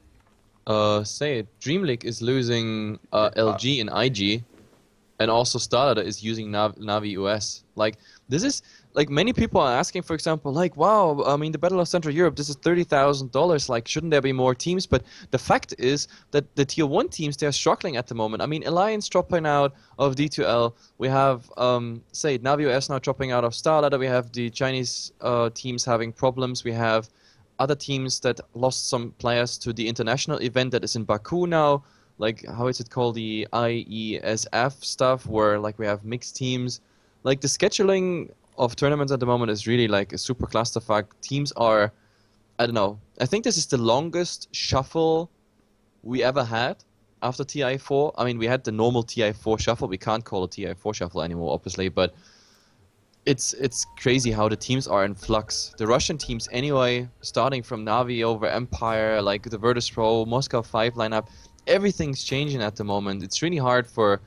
say it. Dream League is losing LG and IG, and also Starladder is using Navi US. Like, this is like, many people are asking, for example, like, wow, I mean, the Battle of Central Europe, this is $30,000. Like, shouldn't there be more teams? But the fact is that the tier 1 teams, they're struggling at the moment. I mean, Alliance dropping out of D2L. We have, say, Navi US now dropping out of Starladder. We have the Chinese teams having problems. We have other teams that lost some players to the international event that is in Baku now. Like, how is it called? The IESF stuff, where, like, we have mixed teams. Like, the scheduling of tournaments at the moment is really like a super clusterfuck. Teams are, I don't know, I think this is the longest shuffle we ever had after TI4. I mean, we had the normal TI4 shuffle. We can't call it TI4 shuffle anymore, obviously, but it's crazy how the teams are in flux. The Russian teams anyway, starting from Navi over Empire, like the Virtus Pro, Moscow 5 lineup, everything's changing at the moment. It's really hard for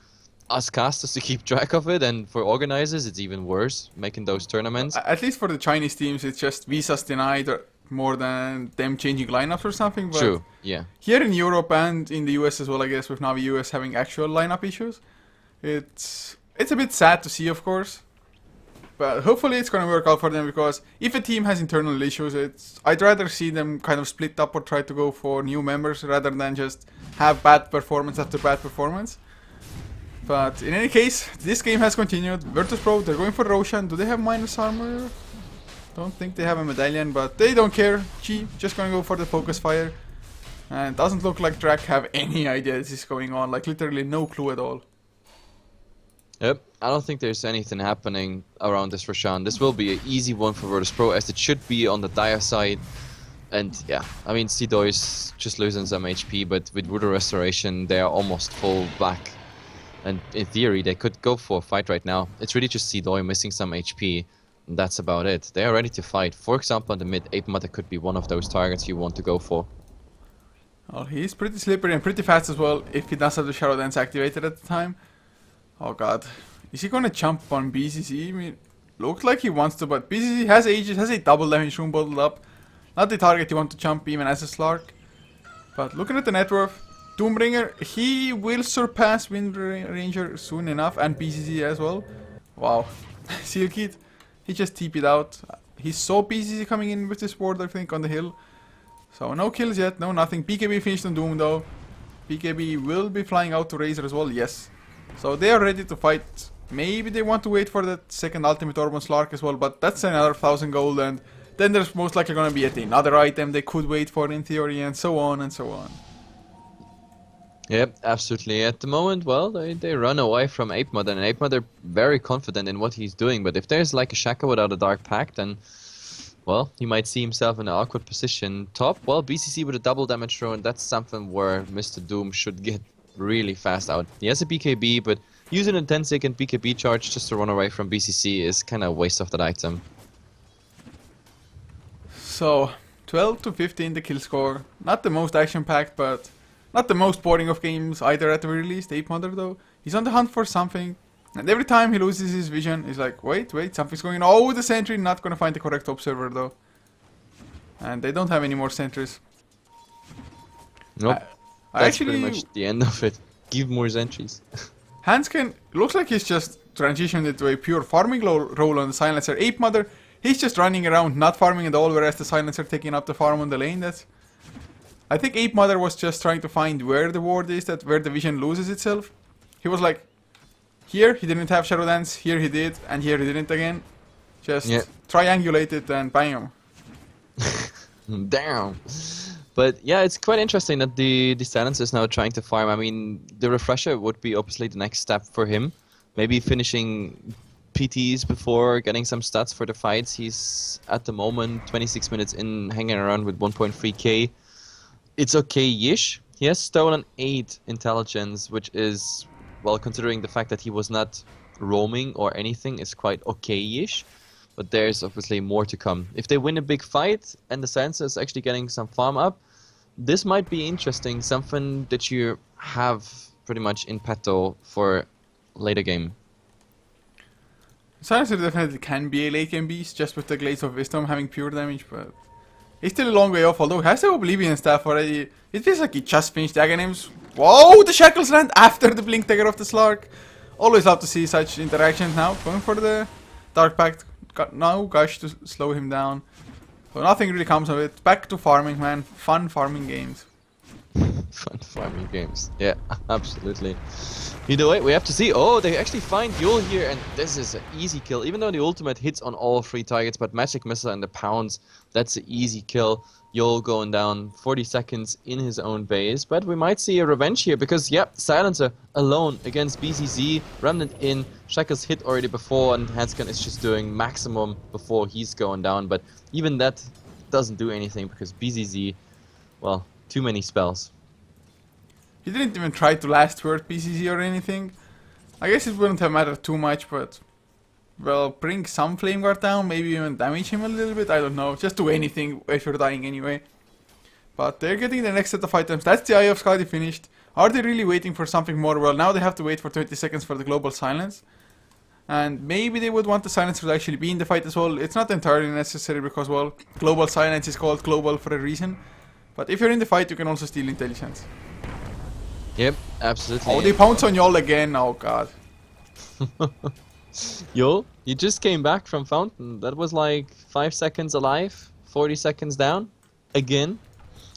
us casters to keep track of it, and for organizers it's even worse making those tournaments. At least for the Chinese teams, it's just visas denied or more than them changing lineups or something. But True, yeah. here in Europe and in the US as well, I guess, with Navi US having actual lineup issues, it's a bit sad to see, of course. But hopefully it's gonna work out for them, because if a team has internal issues, I'd rather see them kind of split up or try to go for new members rather than just have bad performance after bad performance. But in any case, this game has continued. Virtus Pro, they're going for Roshan. Do they have minus armor? Don't think they have a medallion, but they don't care. G, just gonna go for the focus fire. And doesn't look like Drak have any idea this is going on. Like, literally no clue at all. Yep, I don't think there's anything happening around this Roshan. This will be an easy one for Virtus Pro, as it should be on the dire side. And yeah, I mean, Sido is just losing some HP, but with Voodoo Restoration, they are almost full back. And in theory, they could go for a fight right now. It's really just Sidoy missing some HP, and that's about it. They are ready to fight. For example, in the mid, Ape Mother could be one of those targets you want to go for. Well, he's pretty slippery and pretty fast as well, if he does have the Shadow Dance activated at the time. Oh god. Is he gonna jump on BCC? I mean, looks like he wants to, but BCC has Aegis, has a double damage room bottled up. Not the target you want to jump even as a Slark. But looking at the net worth, Doombringer, he will surpass Wind Ranger soon enough, and BCC as well. Wow. Seal Kid, he just TP'd out. He saw BCC coming in with this ward, I think, on the hill. So no kills yet, no nothing. BKB finished on Doom though. BKB will be flying out to Razor as well, yes. So they are ready to fight. Maybe they want to wait for that second ultimate orb on Slark as well, but that's another 1000 gold, and then there's most likely gonna be another item they could wait for in theory, and so on and so on. Yep, absolutely. At the moment, well, they run away from Ape Mother, and Ape Mother very confident in what he's doing, but if there's like a Shaka without a Dark Pact, then, well, he might see himself in an awkward position. Top, well, BCC with a double damage throw, and that's something where Mr. Doom should get really fast out. He has a BKB, but using a 10-second BKB charge just to run away from BCC is kind of a waste of that item. So, 12 to 15 the kill score. Not the most action-packed, but not the most boring of games either at the very least. Ape Mother though, he's on the hunt for something. And every time he loses his vision, he's like, wait, something's going on. Oh, the sentry, not gonna find the correct observer though. And they don't have any more sentries. Nope. I That's actually, pretty much the end of it. Give more entries. Hansken looks like he's just transitioned into a pure farming role on the Silencer. Ape Mother, he's just running around, not farming at all, whereas the Silencer taking up the farm on the lane. I think Ape Mother was just trying to find where the ward is, where the vision loses itself. He was like, here he didn't have Shadow Dance, here he did, and here he didn't again. Just triangulate it and bam. Damn. But yeah, it's quite interesting that the Silence is now trying to farm. I mean, the Refresher would be obviously the next step for him. Maybe finishing PTs before getting some stats for the fights. He's at the moment 26 minutes in, hanging around with 1.3k. It's okay-ish. He has stolen 8 intelligence, which is, well, considering the fact that he was not roaming or anything, is quite okay-ish. But there's obviously more to come. If they win a big fight and the Silencer is actually getting some farm up, this might be interesting, something that you have pretty much in petto for later game. Silencer definitely can be a late game beast, just with the Glades of Wisdom having pure damage, but he's still a long way off, although he has the Oblivion staff already. It feels like he just finished Dagger names. Whoa, the Shackles land after the Blink Dagger of the Slark. Always love to see such interactions now. Going for the Dark Pact. Got no Gush to slow him down. So nothing really comes of it. Back to farming, man. Fun farming games. Fun farming games. Yeah, absolutely. Either way, we have to see. Oh, they actually find Yule here, and this is an easy kill. Even though the ultimate hits on all 3 targets, but Magic Missile and the Pounds, that's an easy kill. Yule going down 40 seconds in his own base, but we might see a revenge here because, yep, Silencer alone against BCZ, Remnant in, Shackles hit already before, and Hanscan is just doing maximum before he's going down, but even that doesn't do anything because BCZ, well, too many spells. He didn't even try to last word PCC or anything. I guess it wouldn't have mattered too much, but well, bring some Flame Guard down, maybe even damage him a little bit, I don't know. Just do anything if you're dying anyway. But they're getting the next set of items. That's the Eye of Skadi finished. Are they really waiting for something more? Well, now they have to wait for 20 seconds for the Global Silence. And maybe they would want the Silencer to actually be in the fight as well. It's not entirely necessary because, well, Global Silence is called Global for a reason. But if you're in the fight, you can also steal intelligence. Yep, absolutely. Oh, they pounce on y'all again. Oh, God. Yo, you just came back from Fountain. That was like 5 seconds alive, 40 seconds down. Again.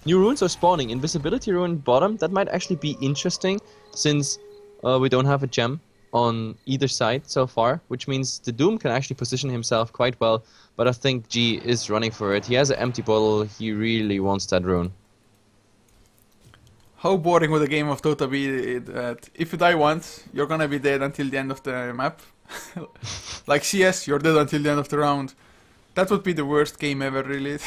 New runes are spawning. Invisibility rune bottom. That might actually be interesting since we don't have a gem on either side so far, which means the Doom can actually position himself quite well. But I think G is running for it. He has an empty bottle. He really wants that rune. How boring would a game of Dota be that if you die once, you're gonna be dead until the end of the map? Like CS, you're dead until the end of the round. That would be the worst game ever, really.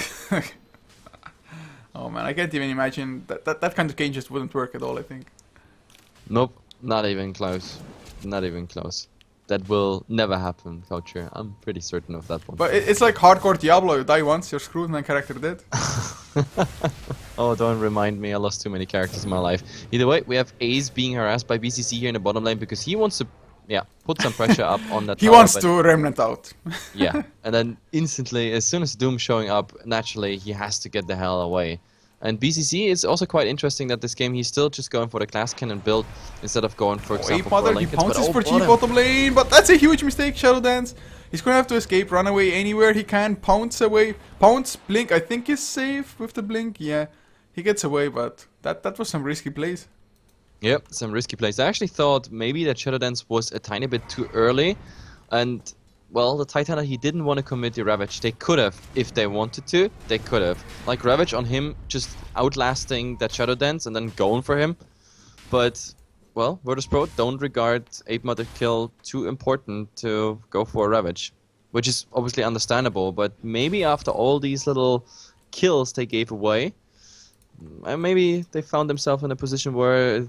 Oh man, I can't even imagine. That kind of game just wouldn't work at all, I think. Nope, not even close. Not even close. That will never happen, Culture. I'm pretty certain of that one. But it's like hardcore Diablo. You die once, you're screwed, and then character dead. Oh, don't remind me. I lost too many characters in my life. Either way, we have Ace being harassed by BCC here in the bottom lane because he wants to, yeah, put some pressure up on that He tower, wants to Remnant out. Yeah, and then instantly, as soon as Doom showing up, naturally, he has to get the hell away. And BCC is also quite interesting that this game he's still just going for the class cannon build instead of going, for example, for Mother, he pounces for G bottom lane, but that's a huge mistake, Shadow Dance. He's gonna have to escape, run away anywhere he can, pounce away. Pounce, blink, I think is safe with the blink, yeah. He gets away, but that was some risky plays. Yep, some risky plays. I actually thought maybe that Shadow Dance was a tiny bit too early, and well, the Titana, he didn't want to commit the Ravage. They could have, if they wanted to, they could have. Like Ravage on him, just outlasting that Shadow Dance and then going for him. But, well, Virtus Pro don't regard 8-Mother kill too important to go for a Ravage. Which is obviously understandable, but maybe after all these little kills they gave away, maybe they found themselves in a position where it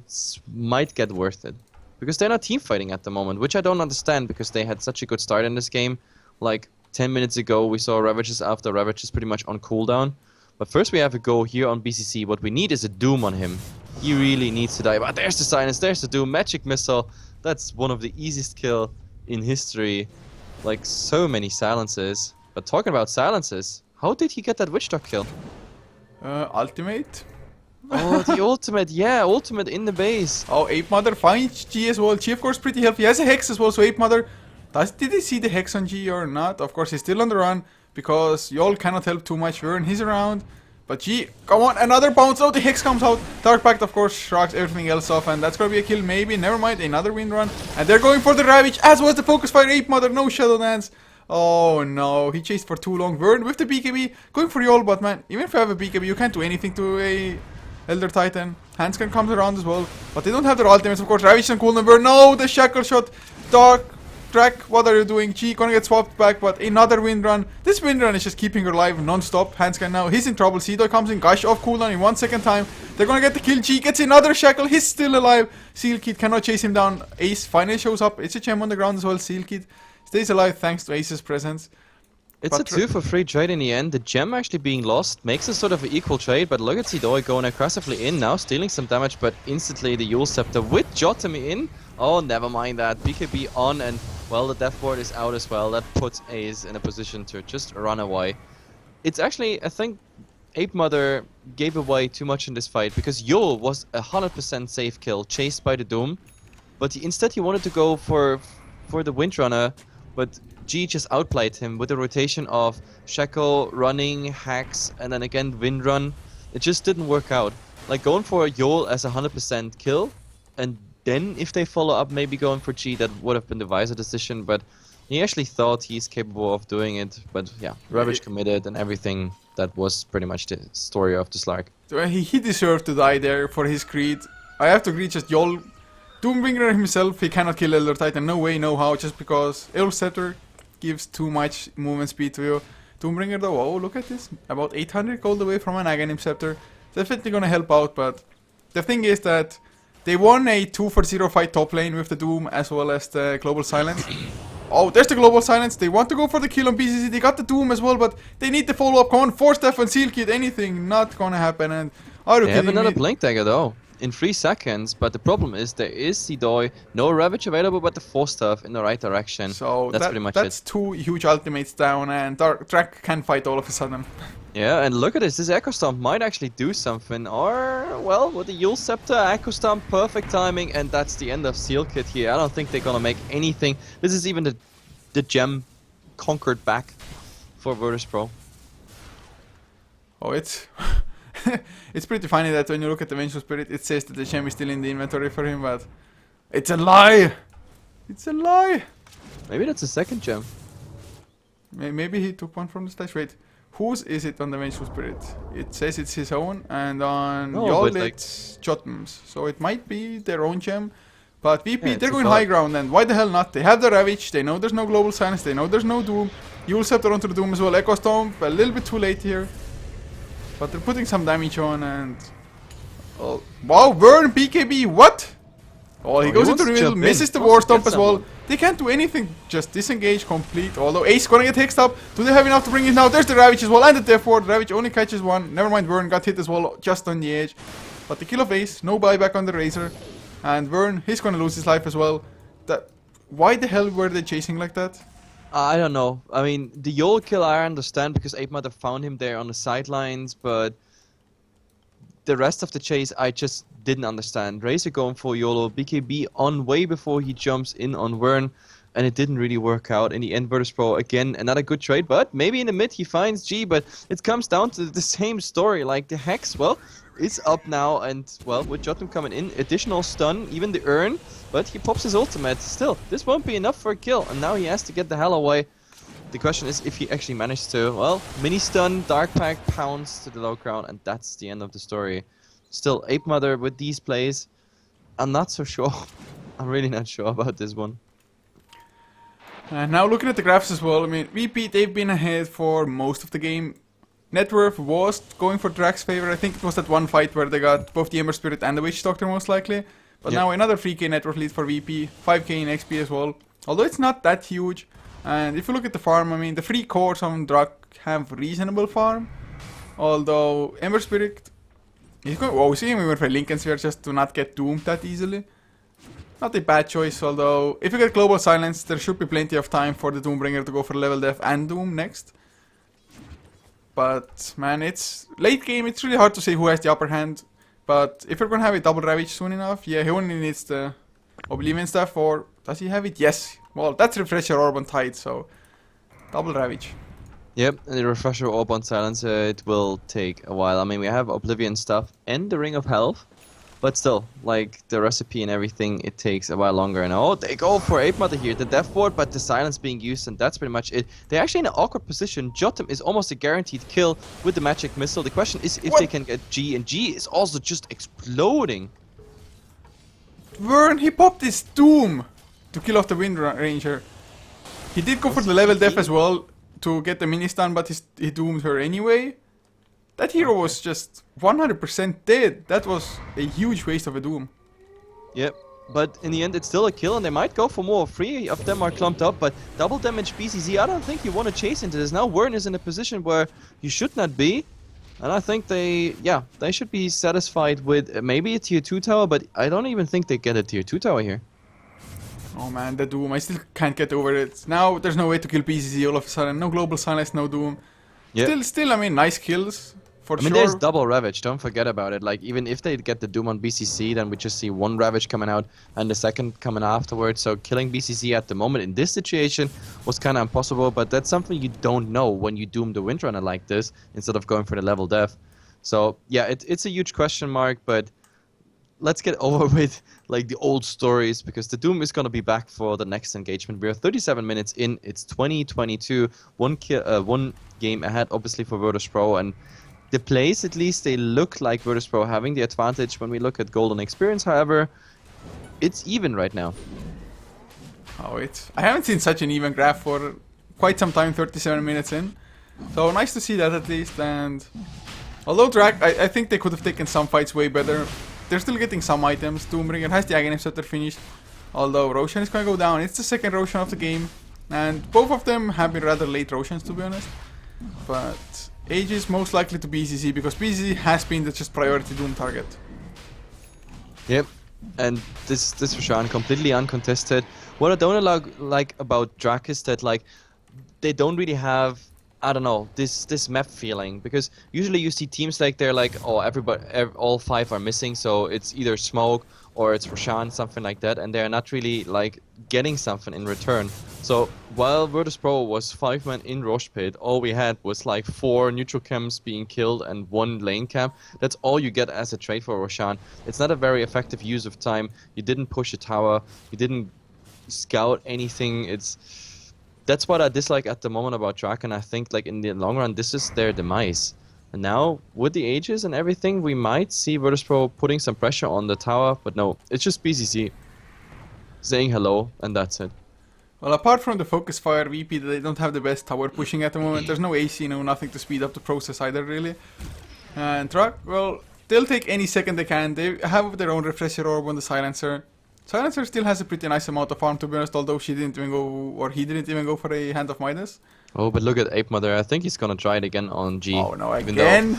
might get worth it. Because they're not team fighting at the moment, which I don't understand because they had such a good start in this game. Like 10 minutes ago we saw Ravages after Ravages pretty much on cooldown. But first we have a go here on BCC. What we need is a Doom on him. He really needs to die. But there's the Silence, there's the Doom. Magic Missile. That's one of the easiest kill in history. Like so many silences. But talking about silences, how did he get that Witch Dog kill? Ultimate? Oh, the ultimate, yeah, ultimate in the base. Oh, 8-Mother finds G as well. G, of course, pretty healthy. He has a Hex as well, so 8-Mother... Did he see the Hex on G or not? Of course, he's still on the run, because y'all cannot help too much. Vern, he's around. But G, come on, another bounce. Oh, the Hex comes out. Dark Pact, of course, shrugs everything else off, and that's gonna be a kill, maybe. Never mind, another wind run. And they're going for the Ravage, as was the Focus Fire. 8-Mother, no Shadow Dance. Oh no, he chased for too long. Vern with the BKB, going for Yol, but man, even if you have a BKB, you can't do anything to a Elder Titan. Hanscan comes around as well, but they don't have their ultimates, of course. Ravage and cooldown. Vern, no, the shackle shot. Drak, what are you doing? G gonna get swapped back, but another wind run. This wind run is just keeping her alive non-stop. Hanscan now, he's in trouble. Seedoy comes in, Gush off cooldown in 1 second time. They're gonna get the kill. G gets another shackle, he's still alive. Seal Kid cannot chase him down. Ace finally shows up. It's a gem on the ground as well. Seal Kid stays alive thanks to Ace's presence. It's But a 2 for 3 trade in the end. The gem actually being lost makes a sort of an equal trade, but look at Seedoy going aggressively in now, stealing some damage, but instantly the Yule Scepter with Jotami in. Oh, never mind that. BKB on, and well, the Death Ward is out as well. That puts Ace in a position to just run away. It's actually, I think, Ape Mother gave away too much in this fight, because Yule was a 100% safe kill, chased by the Doom, but instead he wanted to go for the Windrunner, but G just outplayed him with a rotation of Shackle, running, hacks, and then again Windrun. It just didn't work out. Like going for Yol as a 100% kill, and then if they follow up maybe going for G, that would have been the wiser decision, but he actually thought he's capable of doing it. But yeah, Ravage committed and everything. That was pretty much the story of the Slark. He deserved to die there for his creed. I have to agree, just Yol, Doombringer himself, he cannot kill Elder Titan, no way, no how, just because Elf Scepter gives too much movement speed to you. Doombringer though, oh look at this, about 800 gold away from an Aghanim Scepter. Definitely gonna help out, but the thing is that they won a 2 for 0 fight top lane with the Doom as well as the Global Silence. Oh, there's the Global Silence. They want to go for the kill on BCC. They got the Doom as well, but they need the follow-up. Come on, Force Staff and Seal Kid, anything. Not gonna happen. And are you They have kidding another me? Blink Dagger though, in 3 seconds, but the problem is there is Seedoy, no Ravage available, but the Force Staff in the right direction. So that's pretty much that's it. 2 huge ultimates down, and Drak can fight all of a sudden. Yeah, and look at this Echo Stomp might actually do something, or, well, with the Yule Scepter, Echo Stomp, perfect timing, and that's the end of Seal Kid here. I don't think they're gonna make anything. This is even the gem conquered back for Virtus Pro. Oh, it's it's pretty funny that when you look at the Vengeful Spirit, it says that the gem is still in the inventory for him, but it's a lie. It's a lie. Maybe that's a second gem. Maybe he took one from the stash. Wait, whose is it on the Vengeful Spirit? It says it's his own, and on No, Yol but, like- it's Jotm's. So it might be their own gem. But VP, Yeah, they're it's a going thought. high ground, and why the hell not? They have the Ravage, they know there's no Global Silence, they know there's no Doom. Yule Scepter onto the Doom as well. Echo Stomp, a little bit too late here. But they're putting some damage on, and... Oh, wow, Vern BKB, what? Oh, he he goes wants into the to middle, jump misses in, the wants War to Stomp get as well. someone. They can't do anything, just disengage complete. Although Ace gonna get hexed up. Do they have enough to bring it now? There's the Ravage as well, and the Death Ward. Ravage only catches one. Never mind, Vern got hit as well, just on the edge. But the kill of Ace, no buyback on the Razor. And Vern, he's gonna lose his life as well. Why the hell were they chasing like that? I don't know. I mean, the Yol kill I understand because Ape Mother found him there on the sidelines, but the rest of the chase I just didn't understand. Razor going for YOLO, BKB on way before he jumps in on Vern, and it didn't really work out. In the end, Virtus Pro, again, another good trade, but maybe in the mid he finds G, but it comes down to the same story. Like, the Hex, well, is up now, and, well, with Jotun coming in, additional stun, even the Urn, but he pops his ultimate. Still, this won't be enough for a kill, and now he has to get the hell away. The question is if he actually managed to. Well, mini stun, Dark Pack, pounce to the low ground, and that's the end of the story. Still, Ape Mother with these plays, I'm not so sure. I'm really not sure about this one. And now looking at the graphs as well, I mean, VP, they've been ahead for most of the game. Net worth was going for Drak's favor. I think it was that one fight where they got both the Ember Spirit and the Witch Doctor most likely. But Yep. now another 3k net worth lead for VP, 5k in XP as well. Although it's not that huge. And if you look at the farm, I mean, the free cores on Drak have reasonable farm. Although Ember Spirit, he's going, oh, see him, we went for Lincoln Sphere just to not get doomed that easily. Not a bad choice, although if you get Global Silence, there should be plenty of time for the Doombringer to go for level def and Doom next. But man, it's late game, it's really hard to say who has the upper hand. But if you're gonna have a double Ravage soon enough, yeah, he only needs the Oblivion stuff, or does he have it? Yes. Well, that's Refresher Orb on Tide, so double Ravage. Yep, and the Refresher Orb on Silence, it will take a while. I mean, we have Oblivion stuff and the Ring of Health, But still, like, the recipe and everything, it takes a while longer. And oh, they go for Ape Mother here. The Death Ward, but the silence being used, and that's pretty much it. They're actually in an awkward position. Jotum is almost a guaranteed kill with the Magic Missile. The question is if they can get G, and G is also just exploding. Vern, he popped his Doom to kill off the Wind Ranger. He did go for the level death as well to get the mini stun, but he doomed her anyway. That hero was just 100% dead. That was a huge waste of a Doom. Yep, but in the end it's still a kill, and they might go for more. 3 of them are clumped up, but double damage BCZ, I don't think you want to chase into this. Now Wern is in a position where you should not be. And I think they should be satisfied with maybe a tier 2 tower, but I don't even think they get a tier 2 tower here. Oh man, the Doom, I still can't get over it. Now there's no way to kill BCZ all of a sudden. No global silence, no Doom. Yep. Still, I mean, nice kills. For I mean, sure. there's double Ravage, don't forget about it. Like, even if they get the Doom on BCC, then we just see one Ravage coming out and the second coming afterwards. So killing BCC at the moment in this situation was kind of impossible, but that's something you don't know when you Doom the Windrunner like this instead of going for the level death. So, yeah, it's a huge question mark, but let's get over with, like, the old stories, because the Doom is going to be back for the next engagement. We're 37 minutes in, it's 2022, one game ahead, obviously, for Virtus.pro, and the plays, at least, they look like Virtus.pro having the advantage when we look at golden experience. However, it's even right now. Oh, I haven't seen such an even graph for quite some time, 37 minutes in. So nice to see that at least. And although Drak, I think they could have taken some fights way better. They're still getting some items. Doombringer has the Aghanim Scepter finished. Although Roshan is going to go down. It's the second Roshan of the game. And both of them have been rather late Roshans, to be honest. But Age is most likely to BCC because BCC has been the just priority Doom target. Yep, and this Roshan completely uncontested. What I don't like about Drak is that, like, they don't really have, I don't know, this map feeling, because usually you see teams like they're like, oh, all 5 are missing, so it's either Smoke or it's Roshan, something like that, and they're not really like getting something in return. So while Virtus.pro was 5-man in Rosh Pit, all we had was like 4 neutral camps being killed and 1 lane camp. That's all you get as a trade for Roshan. It's not a very effective use of time. You didn't push a tower, you didn't scout anything. That's what I dislike at the moment about Drak, and I think, like, in the long run this is their demise. And now with the ages and everything, we might see Virtus.pro putting some pressure on the tower, but no, it's just BCC saying hello and that's it. Well, apart from the focus fire VP, they don't have the best tower pushing at the moment. There's no AC, no nothing to speed up the process either, really. And Drak, well, they'll take any second they can. They have their own refresher orb on the silencer. Silencer still has a pretty nice amount of farm, to be honest, although he didn't even go for a Hand of Midas. Oh, but look at Ape Mother. I think he's gonna try it again on G. Oh no, again?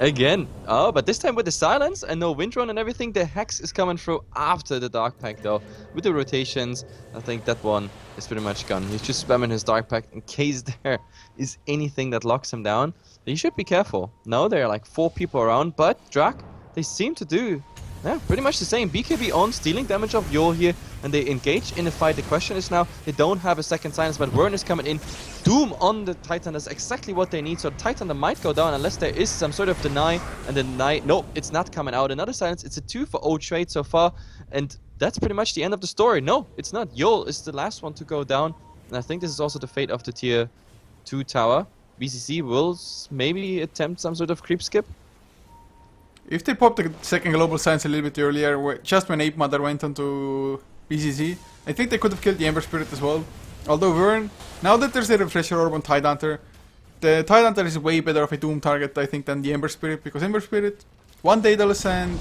Again. Oh, but this time with the silence and no Windrun and everything, the Hex is coming through after the Dark Pact, though. With the rotations, I think that one is pretty much gone. He's just spamming his Dark Pact in case there is anything that locks him down. He should be careful. Now there are like 4 people around, but Drak, they seem to do pretty much the same. BKB on, stealing damage of Yol here, and they engage in a fight. The question is now, they don't have a second silence, but Wern is coming in. Doom on the Titan, that's exactly what they need. So Titan might go down unless there is some sort of deny, and the deny, no, it's not coming out. Another silence, it's a 2-for-0 trade so far, and that's pretty much the end of the story. No, it's not. Yol is the last one to go down, and I think this is also the fate of the tier 2 tower. BCC will maybe attempt some sort of creep skip. If they popped the second global silence a little bit earlier, just when Ape Mother went onto BCC, I think they could have killed the Ember Spirit as well. Although Vern, now that there's a refresher orb on Tidehunter, the Tidehunter is way better of a Doom target, I think, than the Ember Spirit, because Ember Spirit, 1 Daedalus and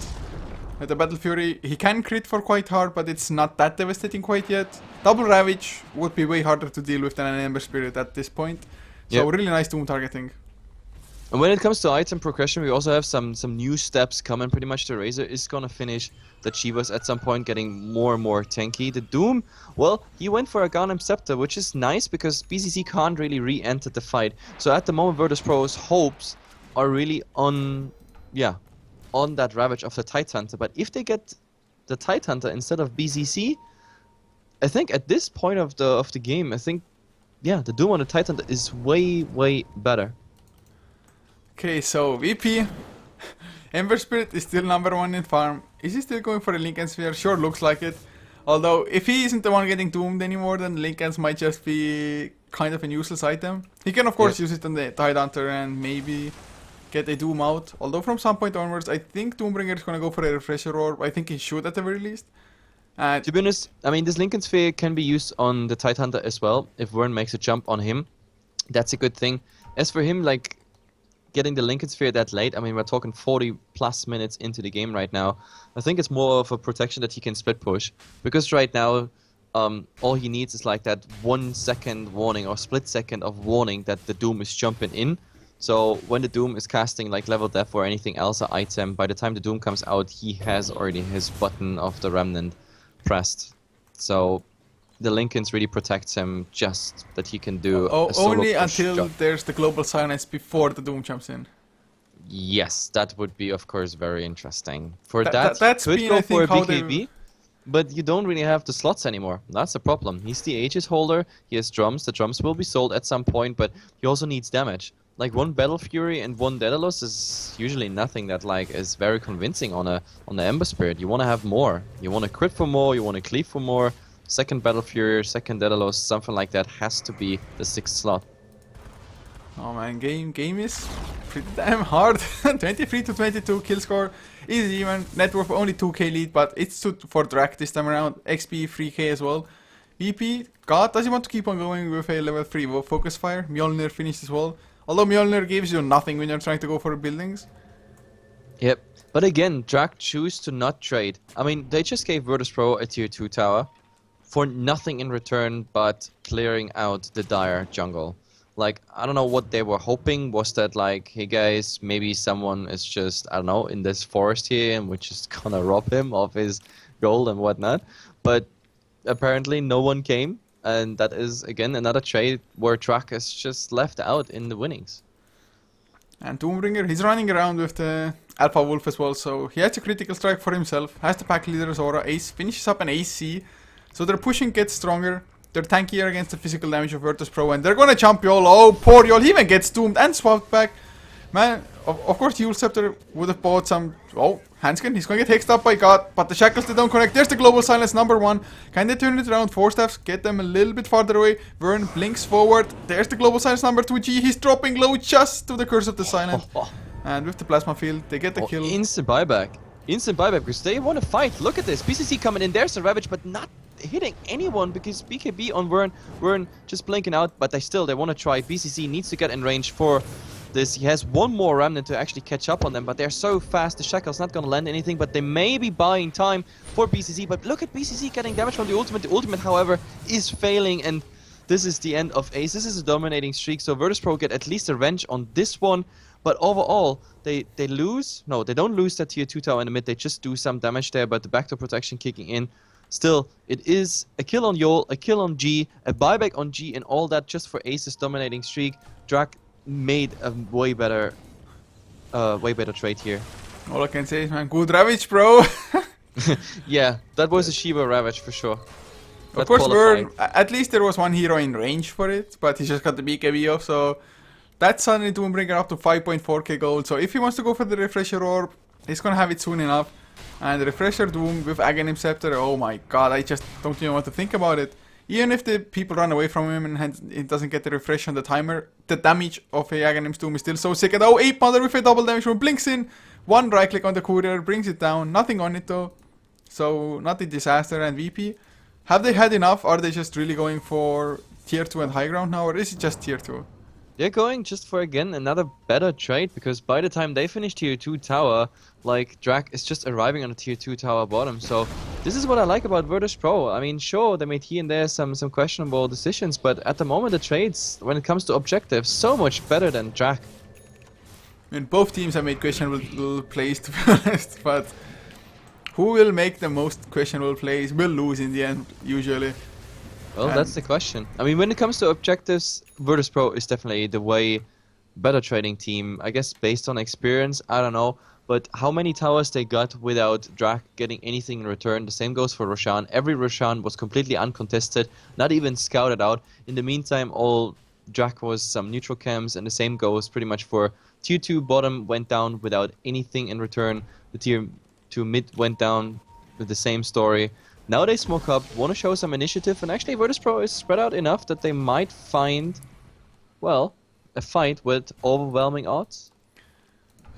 the Battle Fury, he can crit for quite hard, but it's not that devastating quite yet. Double Ravage would be way harder to deal with than an Ember Spirit at this point. So really nice Doom targeting. And when it comes to item progression, we also have some new steps coming. Pretty much the Razor is gonna finish the Chivas at some point, getting more and more tanky. The Doom, well, he went for a Aghanim Scepter, which is nice because BCC can't really re-enter the fight. So at the moment, Virtus.pro's hopes are really on that Ravage of the Tidehunter. But if they get the Tidehunter instead of BCC, I think at this point of the game, I think, the Doom on the Tidehunter is way better. Okay, so VP, Ember Spirit is still #1 in farm. Is he still going for the Lincoln Sphere? Sure, looks like it. Although, if he isn't the one getting doomed anymore, then Lincolns might just be kind of a useless item. He can, of course, use it on the Tide Hunter and maybe get a Doom out. Although, from some point onwards, I think Doombringer is going to go for a Refresher Orb. I think he should at the very least. To be honest, I mean, this Lincoln Sphere can be used on the Tide Hunter as well. If Vern makes a jump on him, that's a good thing. As for him, like, getting the Lincoln Sphere that late, I mean, we're talking 40 plus minutes into the game right now. I think it's more of a protection that he can split push. Because right now, all he needs is like that 1 second warning or split second of warning that the Doom is jumping in. So when the Doom is casting like level death or anything else, an item, by the time the Doom comes out, he has already his button of the Remnant pressed. So the Lincolns really protects him, just that he can do a solo only push until jump. there's the global silence before the Doom jumps in. Yes, that would be of course very interesting. For That's could been, go I for a think, how BKB, but you don't really have the slots anymore. That's the problem. He's the Aegis holder, he has drums, the drums will be sold at some point, but he also needs damage. Like one Battle Fury and one Daedalus is usually nothing that like is very convincing on the Ember Spirit. You want to have more. You want to crit for more, you want to cleave for more. Second Battle Fury, second Daedalus, something like that has to be the 6th slot. Oh man, game is pretty damn hard. 23 to 22 kill score is even. Net worth only 2k lead, but it's for Drak this time around. XP 3k as well. VP, God, does he want to keep on going with a level 3 focus fire? Mjolnir finished as well. Although Mjolnir gives you nothing when you're trying to go for buildings. Yep. But again, Drak choose to not trade. I mean, they just gave Virtus.pro a tier 2 tower for nothing in return but clearing out the Dire jungle. Like, I don't know what they were hoping. Was that like, hey guys, maybe someone is just, I don't know, in this forest here and we're just gonna rob him of his gold and whatnot. But apparently no one came. And that is, again, another trade where Drak is just left out in the winnings. And Doombringer, he's running around with the Alpha Wolf as well, so he has a critical strike for himself, has the pack leader's aura, Ace finishes up an AC, so their pushing gets stronger, they're tankier against the physical damage of Virtus.pro, and they're gonna jump Yol. Oh, poor Yol, he even gets doomed and swapped back. Man, of course Yule Scepter would have bought some... Oh, Hanskin, he's gonna get hexed up by God, but the shackles, they don't connect. There's the global silence number 1. Can they turn it around? 4 staffs, get them a little bit farther away. Vern blinks forward. There's the global silence number 2G. He's dropping low just to the curse of the silence. And with the plasma field, they get the kill. Instant buyback. Instant buyback because they want to fight. Look at this. BCC coming in. There's a Ravage, but not hitting anyone because BKB on Vern. Vern just blinking out, but they want to try. BCC needs to get in range for this. He has one more Remnant to actually catch up on them, but they're so fast. The Shackle's not going to land anything, but they may be buying time for BCC. But look at BCC getting damage from the ultimate. The ultimate, however, is failing, and this is the end of Ace. This is a dominating streak, so Virtus.pro get at least a wrench on this one. But overall, they lose. No, they don't lose that tier 2 tower in the mid. They just do some damage there, but the backdoor protection kicking in. Still, it is a kill on Yol, a kill on G, a buyback on G, and all that just for Ace's dominating streak. Drak made a way better trade here. All I can say is, man, good Ravage, bro. Yeah, that was a Shiva Ravage for sure. Of course, at least there was one hero in range for it, but he just got the BKB off, so that's suddenly Doombreaker up to 5.4k gold. So if he wants to go for the Refresher Orb, he's gonna have it soon enough. And the Refresher Doom with Aghanim Scepter, oh my god, I just don't even want to think about it. Even if the people run away from him and it doesn't get the refresh on the timer, the damage of a Aghanim's Doom is still so sick. And oh, 8 Mother with a double damage from blinks in. One right click on the courier, brings it down. Nothing on it though. So, not a disaster. And VP, have they had enough? Are they just really going for tier 2 and high ground now? Or is it just tier 2? They're going just for, again, another better trade, because by the time they finish tier 2 tower, like, Drak is just arriving on a tier 2 tower bottom. So this is what I like about Virtus.pro. I mean, sure, they made here and there some questionable decisions, but at the moment the trades, when it comes to objectives, so much better than Drak. I mean, both teams have made questionable plays, to be honest, but who will make the most questionable plays will lose in the end, usually. Well, that's the question. I mean, when it comes to objectives, Virtus.pro is definitely the way better trading team. I guess based on experience, I don't know. But how many towers they got without Drak getting anything in return? The same goes for Roshan. Every Roshan was completely uncontested, not even scouted out. In the meantime, all Drak was some neutral camps, and the same goes pretty much for tier 2 bottom went down without anything in return. The tier to mid went down with the same story. Now they smoke up, want to show some initiative, and actually Virtus.pro is spread out enough that they might find, well, a fight with overwhelming odds.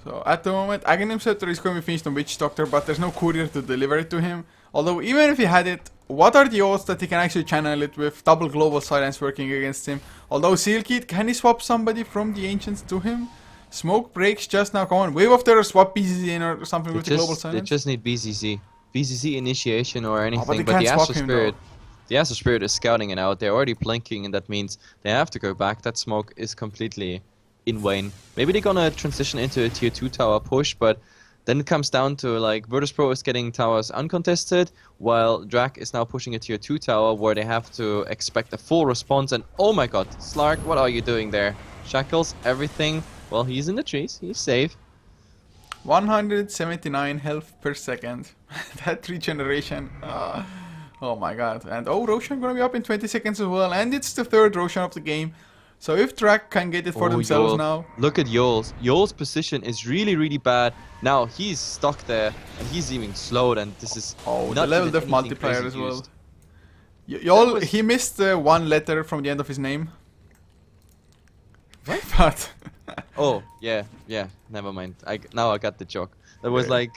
So at the moment, Aghanim Scepter is going to be finished on Witch Doctor, but there's no courier to deliver it to him. Although even if he had it, what are the odds that he can actually channel it with double global silence working against him? Although Sealkit, can he swap somebody from the Ancients to him? Smoke breaks just now, come on, wave of terror, swap BCC in or something with the global silence. They just need BCC. BCC initiation or anything, but but the Astro Spirit... The Astro Spirit is scouting it out, they're already blinking, and that means they have to go back. That smoke is completely in vain. Maybe they're gonna transition into a tier 2 tower push, but then it comes down to like Virtus.pro is getting towers uncontested, while Drak is now pushing a tier 2 tower where they have to expect a full response. And oh my god, Slark, what are you doing there? Shackles, everything. Well, he's in the trees, he's safe. 179 health per second. That regeneration. Oh my god. And oh, Roshan gonna be up in 20 seconds as well. And it's the third Roshan of the game. So if Drak can get it for themselves Yol. now. Look at Yol's. Yol's position is really, really bad. Now he's stuck there and he's even slowed, and this is oh, not the level even def anything multiplier crazy as well. used. Yol, he missed one letter from the end of his name. What? But Oh, yeah, never mind. Now I got the joke. That was like...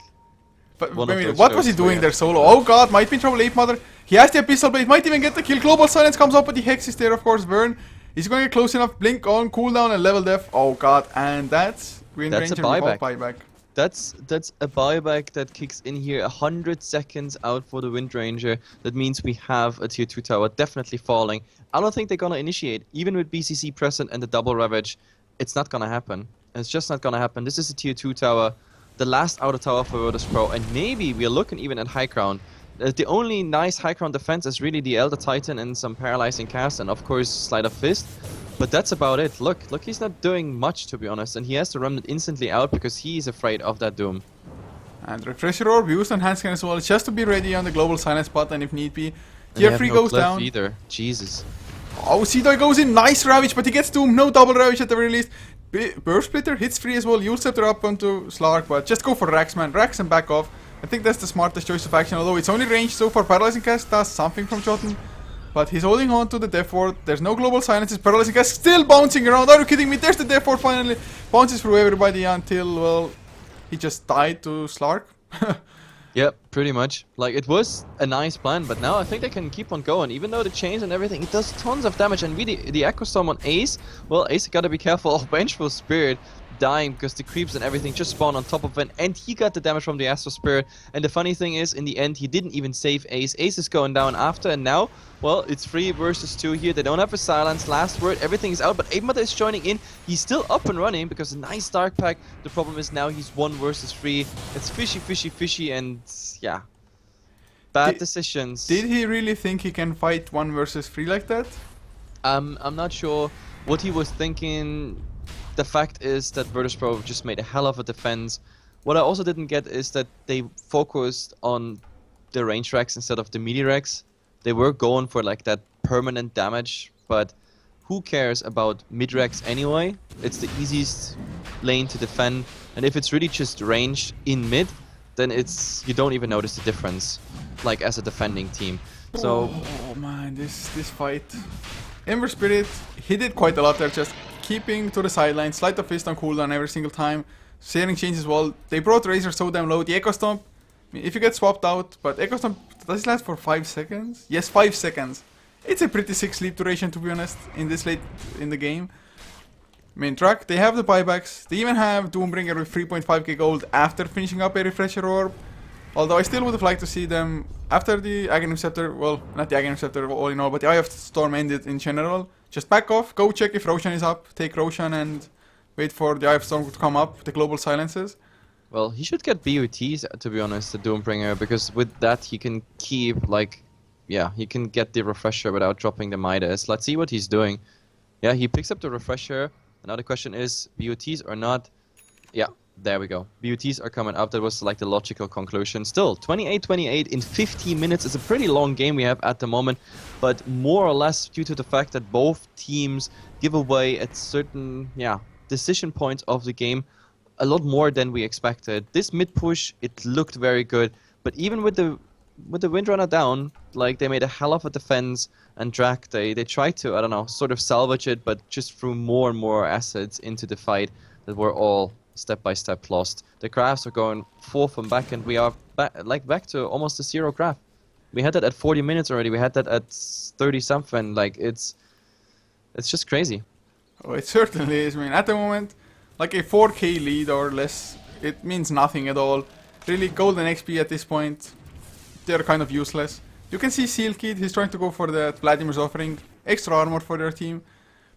But one wait, of those what was he jokes where doing you there have to solo? do Oh god, might be in trouble, Ape Mother. He has the Abyssal Blade, might even get the kill. Global Silence comes up, but the Hex is there, of course. Burn. He's going to get close enough. Blink on, cooldown, and level def. Oh god, and that's Green That's a Ranger buyback. buyback. That's a buyback that kicks in here 100 seconds out for the Wind Ranger. That means we have a tier 2 tower definitely falling. I don't think they're gonna initiate. Even with BCC present and the double Ravage, it's not gonna happen. It's just not gonna happen. This is a tier 2 tower, the last outer tower for Virtus.pro, and maybe we're looking even at high ground. The only nice high ground defense is really the Elder Titan and some paralyzing cast, and of course Sleight of Fist. But that's about it. Look, he's not doing much, to be honest, and he has to run it instantly out because he's afraid of that Doom. And Refresher Orb used on Handscan as well, just to be ready on the Global Silence button if need be. Tier 3 goes down. Either. Jesus. Oh, Seedoy goes in, nice Ravage, but he gets Doom, no double Ravage at the very least. Burst Splitter hits free as well, Yule Scepter up onto Slark, but just go for Rax, man. Rax and back off. I think that's the smartest choice of action, although it's only range so far. Paralyzing Cast does something from Jotun, but he's holding on to the Death Ward. There's no Global Silence, his Paralyzing Cast still bouncing around. Are you kidding me? There's the Death Ward finally. Bounces through everybody until, well, he just died to Slark. Yep, pretty much. Like, it was a nice plan, but now I think they can keep on going. Even though the chains and everything, it does tons of damage. And the Echo Storm on Ace, well, Ace gotta be careful of Vengeful Spirit dying because the creeps and everything just spawn on top of it, and he got the damage from the Astro Spirit. And the funny thing is, in the end, he didn't even save Ace. Ace is going down after, and now, well, it's 3 versus 2 here. They don't have a silence. Last word, everything is out, but Ape Mother is joining in. He's still up and running because a nice Dark Pack. The problem is now he's 1 versus 3. It's fishy, and yeah. Bad decisions. Did he really think he can fight 1 versus 3 like that? I'm not sure what he was thinking. The fact is that Virtus.pro just made a hell of a defense. What I also didn't get is that they focused on the range racks instead of the melee racks. They were going for like that permanent damage, but who cares about mid racks anyway? It's the easiest lane to defend, and if it's really just range in mid, then you don't even notice the difference, like as a defending team. So oh man, this fight. Ember Spirit, he did quite a lot there, just keeping to the sideline, Sleight of Fist on cooldown every single time, sharing change as well. They brought Razor so damn low. The Echo Stomp, I mean, if you get swapped out, but Echo Stomp, does it last for 5 seconds? Yes, 5 seconds. It's a pretty sick sleep duration, to be honest, in this late in the game. I mean, Drak, they have the buybacks. They even have Doombringer with 3.5k gold after finishing up a Refresher Orb. Although I still would have liked to see them after the Aghanim Scepter, well, not the Aghanim Scepter all in all, but the Eye of Storm ended in general. Just back off, go check if Roshan is up, take Roshan and wait for the Eye of Storm to come up, the global silences. Well, he should get BOTs, to be honest, the Doombringer, because with that he can keep, like, yeah, he can get the Refresher without dropping the Midas. Let's see what he's doing. Yeah, he picks up the Refresher. Now the question is, BOTs or not? Yeah, there we go. BOTs are coming up. That was like the logical conclusion. Still, 28-28 in 15 minutes is a pretty long game we have at the moment, but more or less due to the fact that both teams give away at certain, yeah, decision points of the game a lot more than we expected. This mid push, it looked very good, but even with the Windrunner down, like they made a hell of a defense, and Drak, they tried to, I don't know, sort of salvage it, but just threw more and more assets into the fight that were all step by step lost. The crafts are going forth and back, and we are back to almost a 0 craft. We had that at 40 minutes already. We had that at 30 something. Like it's just crazy. Oh, it certainly is. I mean, at the moment, like a 4k lead or less, it means nothing at all. Really, golden XP at this point, they're kind of useless. You can see Seal Kid, he's trying to go for that Vladimir's offering. Extra armor for their team,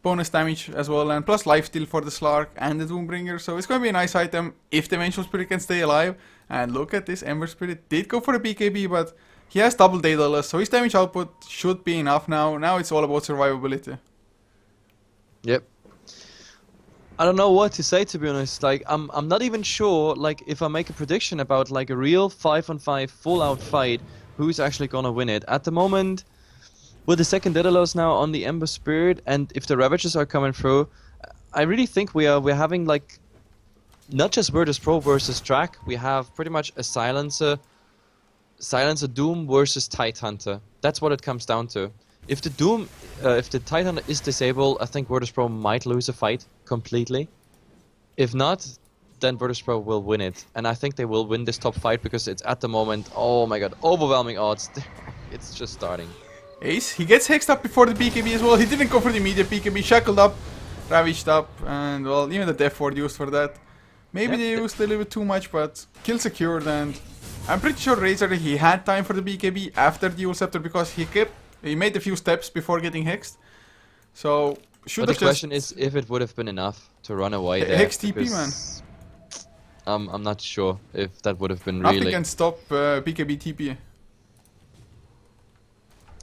bonus damage as well, and plus lifesteal for the Slark and the Doombringer. So it's going to be a nice item if the Vengeful Spirit can stay alive. And look at this, Ember Spirit did go for a BKB, but he has double Daedalus, so his damage output should be enough now. Now it's all about survivability. Yep. I don't know what to say, to be honest. Like I'm not even sure, like, if I make a prediction about like a real 5-on-5 full out fight, who's actually gonna win it. At the moment, with the second Daedalus now on the Ember Spirit, and if the Ravages are coming through, I really think we're having like not just Virtus Pro versus Drak, we have pretty much a Silencer Doom versus Tidehunter. That's what it comes down to. If the Doom, if the Tidehunter is disabled, I think Virtus Pro might lose a fight completely. If not, then Virtus Pro will win it, and I think they will win this top fight because it's at the moment, oh my god, overwhelming odds. It's just starting. Ace, he gets hexed up before the BKB as well. He didn't go for the immediate BKB, shackled up, ravaged up, and well, even the Death Ward used for that. Maybe they used a little bit too much, but kill secured, and I'm pretty sure Razor, he had time for the BKB after the Dual Scepter because he made a few steps before getting hexed. So should but have the question is if it would have been enough to run away there. Hex TP, man. I'm not sure if that would have been Nothing really. can stop BKB TP.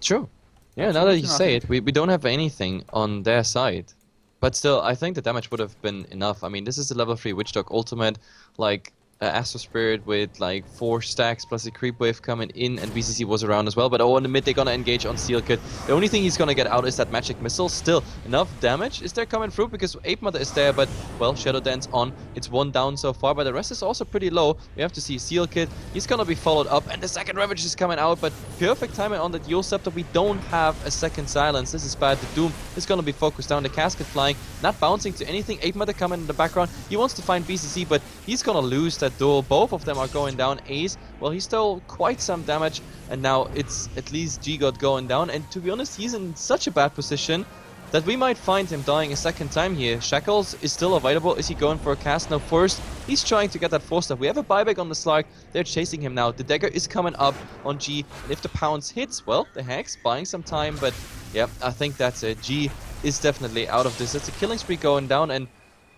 True. Yeah, now that you say it, we don't have anything on their side. But still, I think the damage would have been enough. I mean, this is the level 3 Witch Dog ultimate, like Astro Spirit with like 4 stacks plus a creep wave coming in, and VCC was around as well. But in the mid they're gonna engage on Seal Kid. The only thing he's gonna get out is that magic missile. Still, enough damage is there coming through because Ape Mother is there, but well, Shadow Dance on. It's 1 down so far, but the rest is also pretty low. We have to see Seal Kid. He's gonna be followed up, and the second Ravage is coming out, but perfect timing on the Dual Scepter. We don't have a second Silence. This is bad. The Doom is gonna be focused down. The Casket flying, not bouncing to anything. Ape Mother coming in the background. He wants to find BCC, but he's gonna lose that duel. Both of them are going down. Ace, well, he stole quite some damage, and now it's at least G-God going down. And to be honest, he's in such a bad position that we might find him dying a second time here. Shackles is still available. Is he going for a cast? No, first he's trying to get that 4-step. We have a buyback on the Slark. They're chasing him now. The dagger is coming up on G, and if the pounce hits, well, the Hex buying some time, but yeah, I think that's it. G is definitely out of this. It's a killing spree going down, and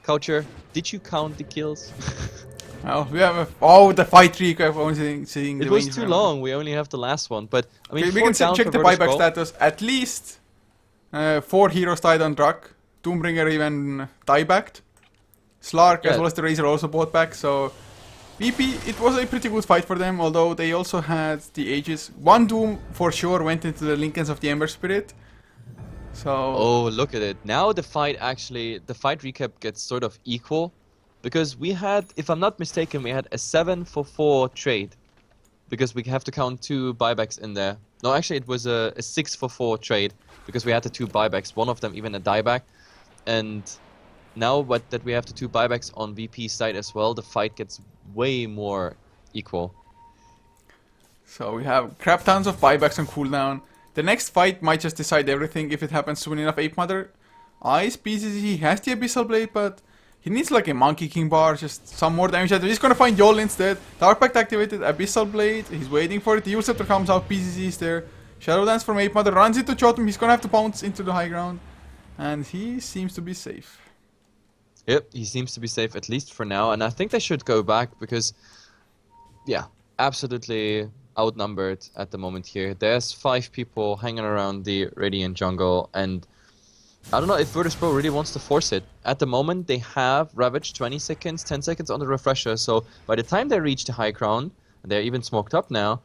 Coucher, did you count the kills? Oh, we have the fight streak. I've only seeing it was too long. We only have the last one, but I mean, we can check the buyback Pro. status. At least 4 heroes died on Drak. Doombringer even diebacked. Slark as well as the Razor also bought back. So VP, it was a pretty good fight for them. Although they also had the Aegis. 1 Doom for sure went into the Lincolns of the Ember Spirit. So oh, look at it. Now the fight recap gets sort of equal. Because we had, if I'm not mistaken, we had a 7-for-4 trade. Because we have to count 2 buybacks in there. No, actually it was a 6-for-4 trade. Because we had the 2 buybacks, one of them even a dieback. And now that we have the 2 buybacks on VP's side as well, the fight gets way more equal. So we have crap tons of buybacks on cooldown. The next fight might just decide everything if it happens soon enough. Ape Mother, Ice, BCC has the Abyssal Blade, but he needs like a Monkey King bar, just some more damage. He's gonna find Yol instead. Dark Pact activated, Abyssal Blade, he's waiting for it. The Dual Scepter comes out, BCC is there. Shadow Dance from Ape Mother, runs into Chotem, he's gonna have to bounce into the high ground. And he seems to be safe. Yep, he seems to be safe, at least for now. And I think they should go back because, yeah, absolutely outnumbered at the moment here. There's 5 people hanging around the Radiant jungle, and I don't know if Virtus Pro really wants to force it. At the moment, they have Ravage 20 seconds, 10 seconds on the refresher, so by the time they reach the high ground, and they're even smoked up now,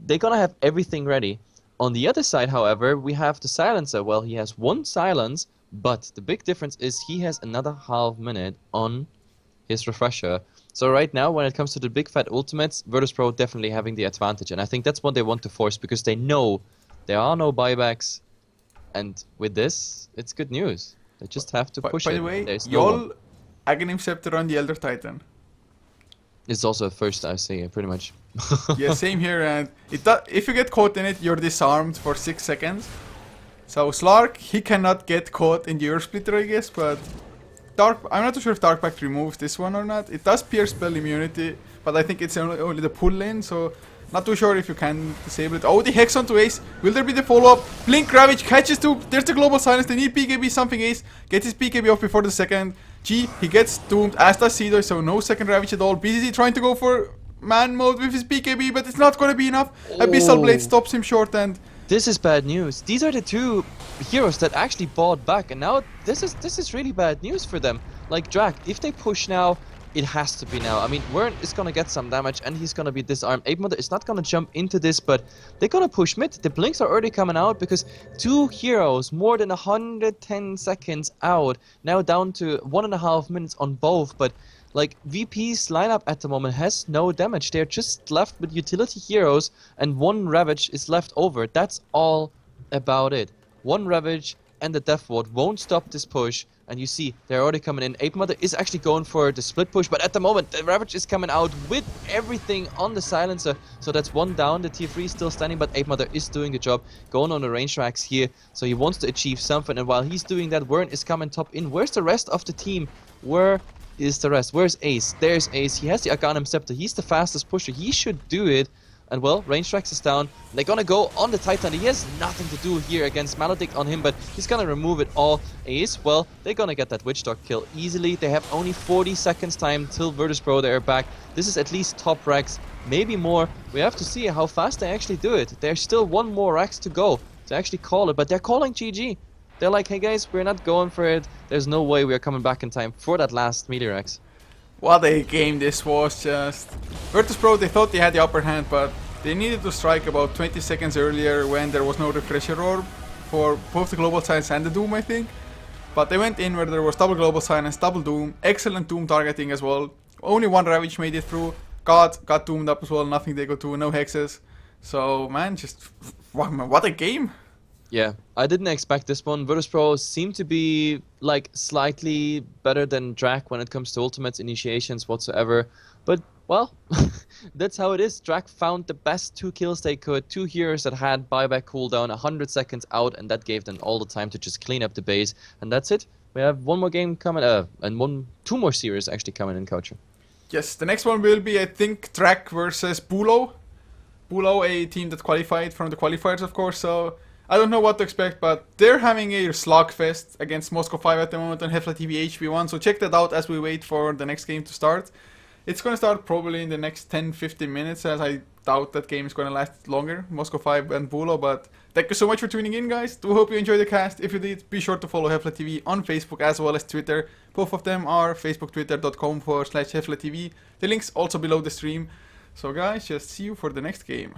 they're gonna have everything ready. On the other side, however, we have the Silencer. Well, he has 1 silence, but the big difference is he has another half minute on his refresher. So right now, when it comes to the big fat ultimates, Virtus.pro definitely having the advantage, and I think that's what they want to force because they know there are no buybacks, and with this, it's good news. They just have to push By it. the way, There's no one. y'all Aghanim Scepter on the Elder Titan. It's also a first, I say, pretty much. Yeah, same here, and if you get caught in it, you're disarmed for 6 seconds. So Slark, he cannot get caught in the Earth Splitter, I guess, but I'm not too sure if Dark Pact removes this one or not. It does pierce spell immunity, but I think it's only the pull lane, so not too sure if you can disable it. Oh, the Hex onto Ace. Will there be the follow-up? Blink Ravage catches two. There's the Global Silence. They need BKB something Ace. Gets his BKB off before the second. G, he gets doomed, as does Cedo, so no second Ravage at all. BZZ trying to go for man mode with his BKB, but it's not going to be enough. Abyssal Blade stops him short, and this is bad news. These are the two heroes that actually bought back, and now this is really bad news for them. Like Drak, if they push now, it has to be now. I mean, Wern is gonna get some damage, and he's gonna be disarmed. Ape Mother is not gonna jump into this, but they're gonna push mid. The blinks are already coming out because two heroes, more than 110 seconds out, now down to 1.5 minutes on both. But like VP's lineup at the moment has no damage. They're just left with utility heroes, and one Ravage is left over. That's all about it. One Ravage and the Death Ward won't stop this push. And you see, they're already coming in. Ape Mother is actually going for the split push, but at the moment, the Ravage is coming out with everything on the silencer. So that's one down. The tier 3 is still standing, but Ape Mother is doing the job, going on the range tracks here. So he wants to achieve something, and while he's doing that, Wern is coming top in. Where's the rest of the team? Where is the rest? Where's Ace? There's Ace. He has the Aghanim Scepter. He's the fastest pusher. He should do it. And well, range tracks is down. They're gonna go on the Titan. He has nothing to do here against Maledict on him, but he's gonna remove it all. Ace, well, they're gonna get that Witch Dog kill easily. They have only 40 seconds time till Virtus.pro they are back. This is at least top racks, maybe more. We have to see how fast they actually do it. There's still one more racks to go to actually call it, but they're calling GG. They're like, hey guys, we're not going for it. There's no way we are coming back in time for that last melee racks. What a game this was, just. Virtus.pro, they thought they had the upper hand, but they needed to strike about 20 seconds earlier when there was no refresher orb for both the Global Silence and the Doom, I think. But they went in where there was double Global Silence, double Doom, excellent Doom targeting as well. Only one Ravage made it through. God got doomed up as well, nothing they could do, no hexes. So, man, just what a game. Yeah, I didn't expect this one. Virtus.pro seem to be like slightly better than Drak when it comes to ultimates, initiations, whatsoever. But, well, that's how it is. Drak found the best 2 kills they could. 2 heroes that had buyback cooldown, 100 seconds out, and that gave them all the time to just clean up the base. And that's it. We have one more game coming, and 2 more series actually coming in, Culture. Yes, the next one will be, I think, Drak versus Bulo. Bulo, a team that qualified from the qualifiers, of course, so I don't know what to expect, but they're having a slugfest against Moscow 5 at the moment on HeflaTV HV1, so check that out as we wait for the next game to start. It's going to start probably in the next 10-15 minutes, as I doubt that game is going to last longer, Moscow 5 and Bulo, but thank you so much for tuning in, guys. Do hope you enjoyed the cast. If you did, be sure to follow HeflaTV on Facebook as well as Twitter. Both of them are facebook.twitter.com/HeflaTV. The links also below the stream. So guys, just see you for the next game.